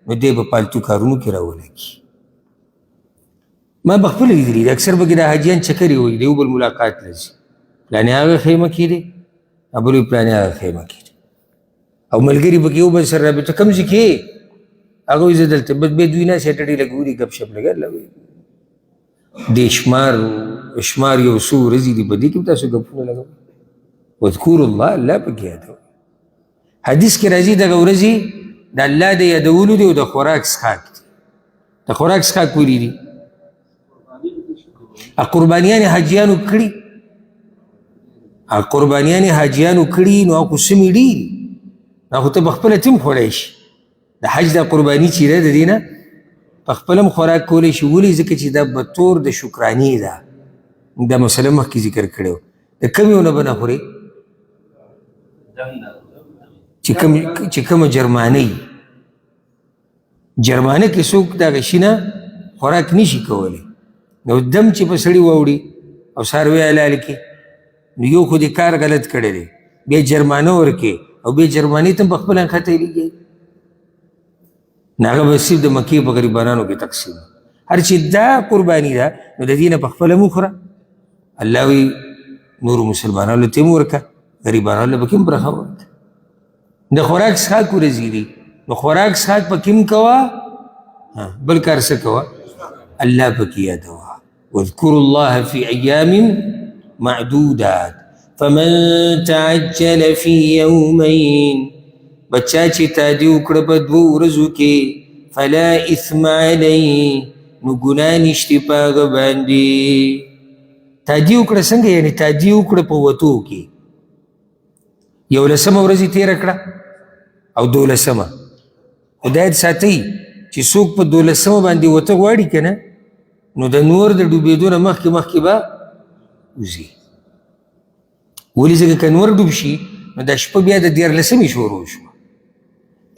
نو دی به پالتو کارونو کې راولګي. ما بخپله لیدلي دي، اکثر پکې دا حاجیان چکرې وایي، د یو بل ملاقات ته ځي، پلانې هغه خیمه کې دی، بل وایي پلانې هغه خیمه کې دی، او ملګري پکې یو بل سره رابطه کوم ځای کې هغه وایي زه دلته، بس بیا دوی ناست ډډې لګولي ګپ شپ لګا د شمار یو څو ورځې دي، په دې کې تاسو ګپونه لګوئ. واذکروا الله، الله پکې یادوئ. حدیث کې راځي دغه ورځې د الله د یادولو دی او د خوراک څښاک دی. د خوراک څښاک ولې دي؟ قربانیانې حاجیانو کړي، قربانیانې حاجیانو کړي، نو هغه خو سمې ډېرې، نو خو ته پخپله ته هم خوړی شي. د حج دا قرباني چې ده د دې نه پخپله هم خوراک کولی شي. ولې؟ ځکه چې دا به طور د شکرانې ده. دا مسله مخکې ذکر کړی و. د کوم یو نه به نه خورې؟ چې کومه جرمانۍ کې څوک دغه شي نه خوراک نشي کولی، نو دم چې په سړي واوړي او څاروی حلال کړي، نو یو خو دې کار غلط کړی دی، بیا جرمانه ورکړي او بیا جرمانې ته هم پخپله نښته لګي، نو هغه به صرف د مکې په غریبانانو کې تقسیم. هر چې دا قرباني ده نو د دې نه پخپله مه خوره. الله وی نورو مسلمانانو ته هم ورکړه، غریبانانو له پکې هم برخه ورکړه. د خوراک څښاک ورځې دي، نو خوراک څښاک پکې هم کوه، بل کار څه کوه؟ الله پکې یادوه. واذکروا الله فی ایام معدودات فمن تعجل فی یومین، بچا چې تادي وکړه په 2 ورځو کې، فلا اثم علیه، نو ګناه نشته په هغه باندې. تادي وکړه څنګه؟ یعنې تادي وکړه په وتو کې، 11مه ورځ یې تېره کړه او 12مه. خدای دې ساتئ چې څوک په 12مه باندې وته غواړي که نه، نو د نور د ډوبېدو نه مخکې به وځي. ولې؟ ځکه که نور ډوب شي نو دا شپه بیا د 14مې شروع شوه.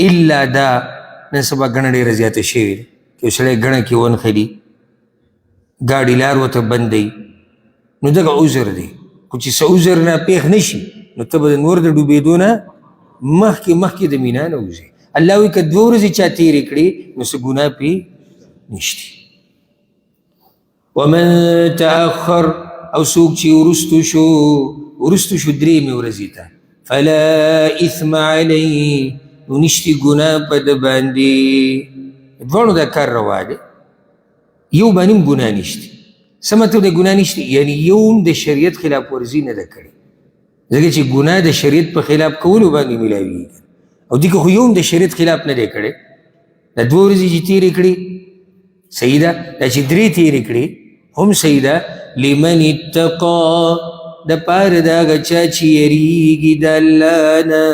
الا دا نن سبا ګڼه ډېره زیاته شوې ده، که یو سړی ګڼه کې ونښلي، ګاډي لار ورته بند دی، نو دغه عذر دی. خو چې څه عذر نه پېښ نه شي نو ته به د نور د ډوبېدو نه مخکې د مینا نه وځې. الله وایي که 2 ورځې چا تېرې کړي نو څه ګناه پې نشته. ومن تأخر او څوک چې وروستو شو 3 ورځې ته فلا اثم علیه نو نشتي ګناه په ده باندې. دواړو دا کار روا دی، یو باندې هم ګناه نشته. څه مطلب دی ګناه نشته؟ یعنی یو هم د شریعت خلاف ورزي نه ده کړې، ځکه چې ګناه د شریعت په خلاف کولو باندې ملاویږي او دې که خو یو هم د شریعت خلاف نه دی کړی. دا 2 ورځې چې تېرې کړي صحیح ده، دا چې 3 تېرې کړي هم صحیح ده. لمن اتقا د پاره د هغه چا چې یریږي د الله نه.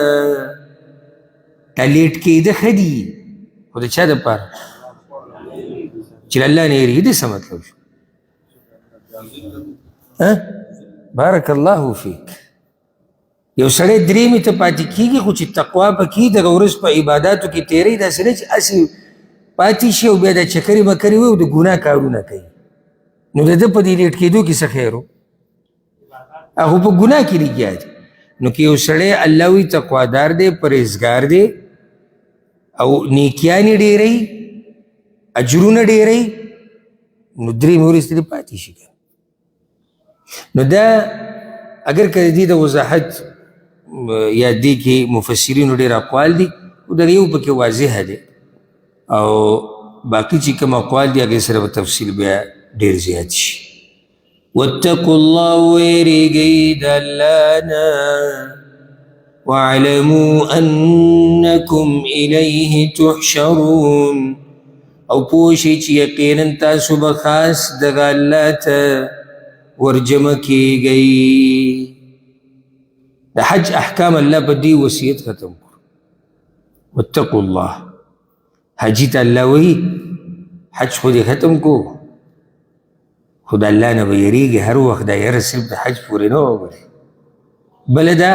دا لیټ کېده ښه دي خو د چا دپاره چې له الله نه یریږي. دې څه مطلب شو؟ بارک الله فیک. یو سړی 3 ته پاتې کېږي خو چې تقوا پکې دغه ورځ په عباداتو کې تېروي، داسې نه چې هسې پاتې شي او بیا د چکرې مکرې وي او د ګناه کارونه کوي، نو د ده په دې لیټ کېدو کې څه خیر و؟ هغه په ګناه کې لګیا دی. نو که یو سړی الله وي تقوادار دی، پرهیزګار دی او نیکیانې ډېروي، اجرونه ډېروي، نو 3 ورځې ته دې پاتې شي. نو دا اگر که د دې د وضاحت یا دې کې مفسرینو ډېر اقوال دي، خو در یو پکې واضحه دی او باقي چې کوم اقوال دي هغې سره به تفصیل بیا ډېر زیات شي. واتقوا الله ویریږئ د الله نه واعلموا انکم الیه تحشرون او پوه شئ چې یقینا تاسو به خاص دغه الله ته ورجمع کېږئ. د حج احکام الله په دې وصیت ختم کړو. واتقوا الله، حجي ته الله وایي حج خو دې ختم کو، خو د الله نه به یریږي هر وخت. دا یره صرف د حج پورې نه وګورئ، بله دا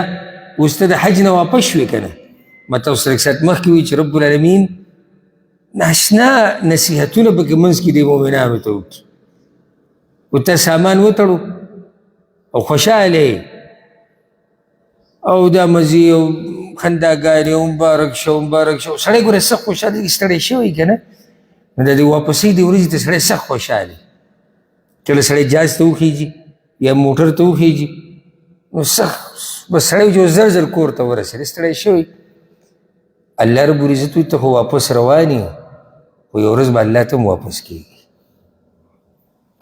اوس ته د حج نه واپس شوې که نه. ما تاسو سره ساعت مخکې وي چې رب العالمین ناشنا نصیحتونه پکې منځ کې دی مؤمنانو ته وکړي. و ته سامان وتړو او خوشحاله او دا مزي او خنداګانې او مبارک شو سړی ګوره سخت خوشحاله ستړی شوی که نه، نو د دې واپسۍ دې ورځې ته سړی سخت خوشحاله. کله سړی جاز ته وخیږي یا موټر ته وخیږي نو سخت بس سړی جو زر زر کور ته ورسېد ستړی شوی. الله رب العزت وایي ته خو واپس روان یې، خو یو ورځ به الله ته هم واپس کېږي.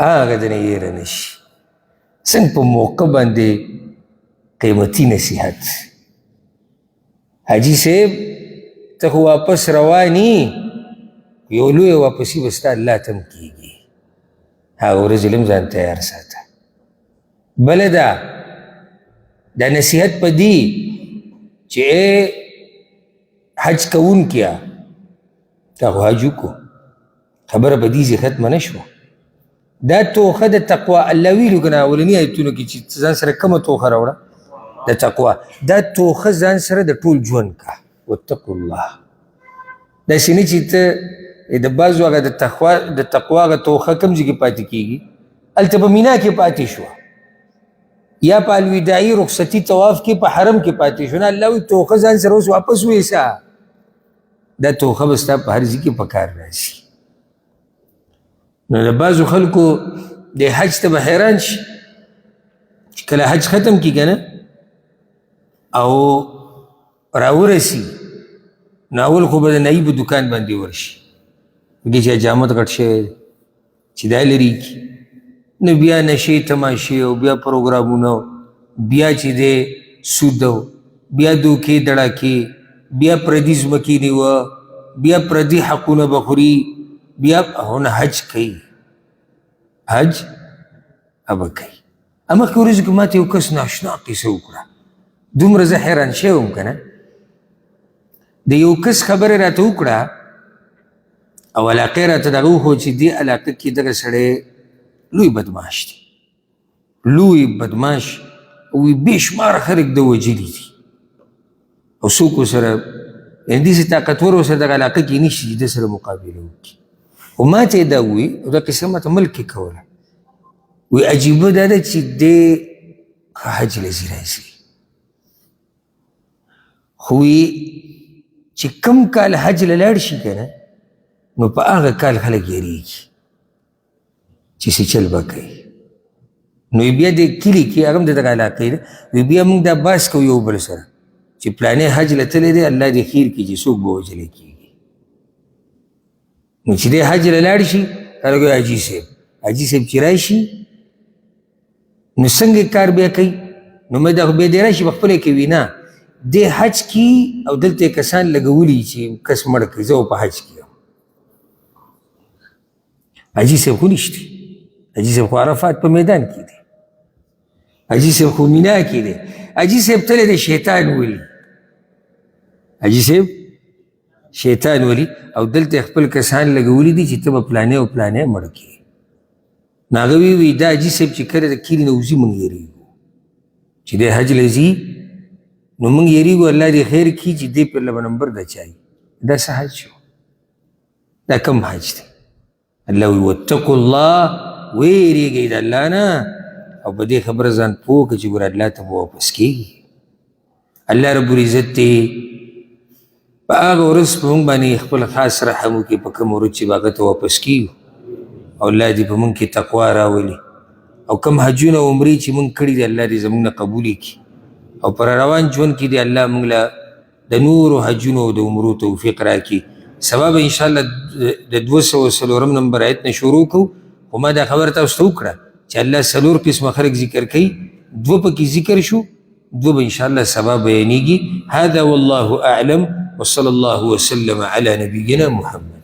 هغه د نه یېره نه شي. څنګه په موقع باندې قیمتي نصیحت. حاجي صاحب ته خو واپس روان یې، یو لویه واپسي به ستا الله ته هم کېږي. هغه ورځ علم ځان تیار ساته. بله دا نصیحت په دې چې حج کوونکیا تا خو حج وکړو، خبره په دې ځای ختمه نه شوه. دا توخه د تقوا الله ویلو که نه اولني ایتونو کې چې ځان سره کومه توخه راوړه د تقوا، دا توخه ځان سره د ټول ژوند کا. واتقوا الله، داسې نه چې ته د بعضو هغه د تقوا هغه توخه کوم ځای کې پاتې کېږي، هلته په مینا کې پاتې شوه یا په الوداعي رخصتي طواف کې په حرم کې پاتې شو. نه الله وایي توخه ځان سره اوس واپس ویسه. دا توخه به ستا په هر ځای کې په کار راشي. نو د بعضو خلکو د حج ته به حیران شي چې کله حج ختم کړي که نه او راورسي نو اول خو به د نایي په دکان باندې ورشي، دې چې حجامت غټ شوی چې دا لري کي، نو بیا نشې تماشې او بیا پروګرامونه، بیا چې دی سود بیا دوکې دړاکې، بیا پردي ځمکې نیوه، بیا پردي حقونه به خوري، بیا هونه حج کوي. حج ابه کوي. مخکې ورځو کې ماته یو کس ناشنا قصه وکړه، دومره زه حیران شوی وم که نه. د یو کس خبرې راته وکړه او علاقې راته دغه وښود چې دې علاقه کې دغه سړی لوی بدماش دی، لوی بدماش او بې شماره خلک د وجلي دي او څوک ورسره یعنې داسې طاقتور ورسره دغه علاقه کې نشي چې ده سره مقابله وکړي. خو ما ته یې دا ووایي او دا قصه ما ته ملک کې کوله، وایي عجیبه دا ده چې دې که حج لزی راځي خو چې کم کال حج له لاړ شي که نه نو په هغه کال خلک یېرېږي چې څه چل به کوي نو بیا د کلي کې هغه هم د دغه علاقې ده وی بیا موږ دا بحث کوو یو بل سره چې پلانې حج له تللی دی الله دې خیر کړي چې څوک به وجلی کېږي نو چې دی حج له لاړ شي خلک وایي حاجي صاحب حاجي صاحب چې راشي نو څنګه کار بیا کوي نو مې دا خو بیا دی راشي په خپله کوي نه دی حج کی او دلته کسان لګولی چې کس مړ کړي زه په حج کې یم حاجي صاحب خو نشته حاجي صاحب خو عرفات په میدان کې دی حاجي صاحب خو مینا کې دی حاجي صاحب تللی دی شیطان ولي حاجي صاحب شیطان ولي او دلته خپل کسان لګولی دي چې ته به پلانې او پلانې مړ کړي نو هغه وی دا حاجي صاحب چې کله د کلي نه وځي موږ یېرېږو چې دی حج له ځي نو موږ یېرېږو الله دې خیر کړي چې دې پر لبه نمبر د چای دا څه حج شو دا کم حج دی الله وی واتقوا الله ویریږئ د الله نه او په دې خبره ځان پوه کړه چې ګوره الله ته به واپس کېږي الله رب العزت دې په هغه ورځ په موږ باندې خپل خاص رحم وکړي په کوم ورځ چې به هغه ته واپس کېږو او الله دې په موږ کې تقوا راولي او کوم حجونه او عمرې چې موږ کړي دي الله دې زموږ نه قبولې کړي او پر روان ژوند کې دې الله موږ له د نورو حجونو او د عمرو توفیق راکړي سبا به انشاءالله د 204 نمبر آیت نه شروع کوو خو ما دا خبره تاسو ته وکړه چې الله 4 قسمه خلک ذکر کوي 2 پکې ذکر شو 2 به انشاءالله سبا بیانېږي هذا والله اعلم وصلى الله وسلم على نبينا محمد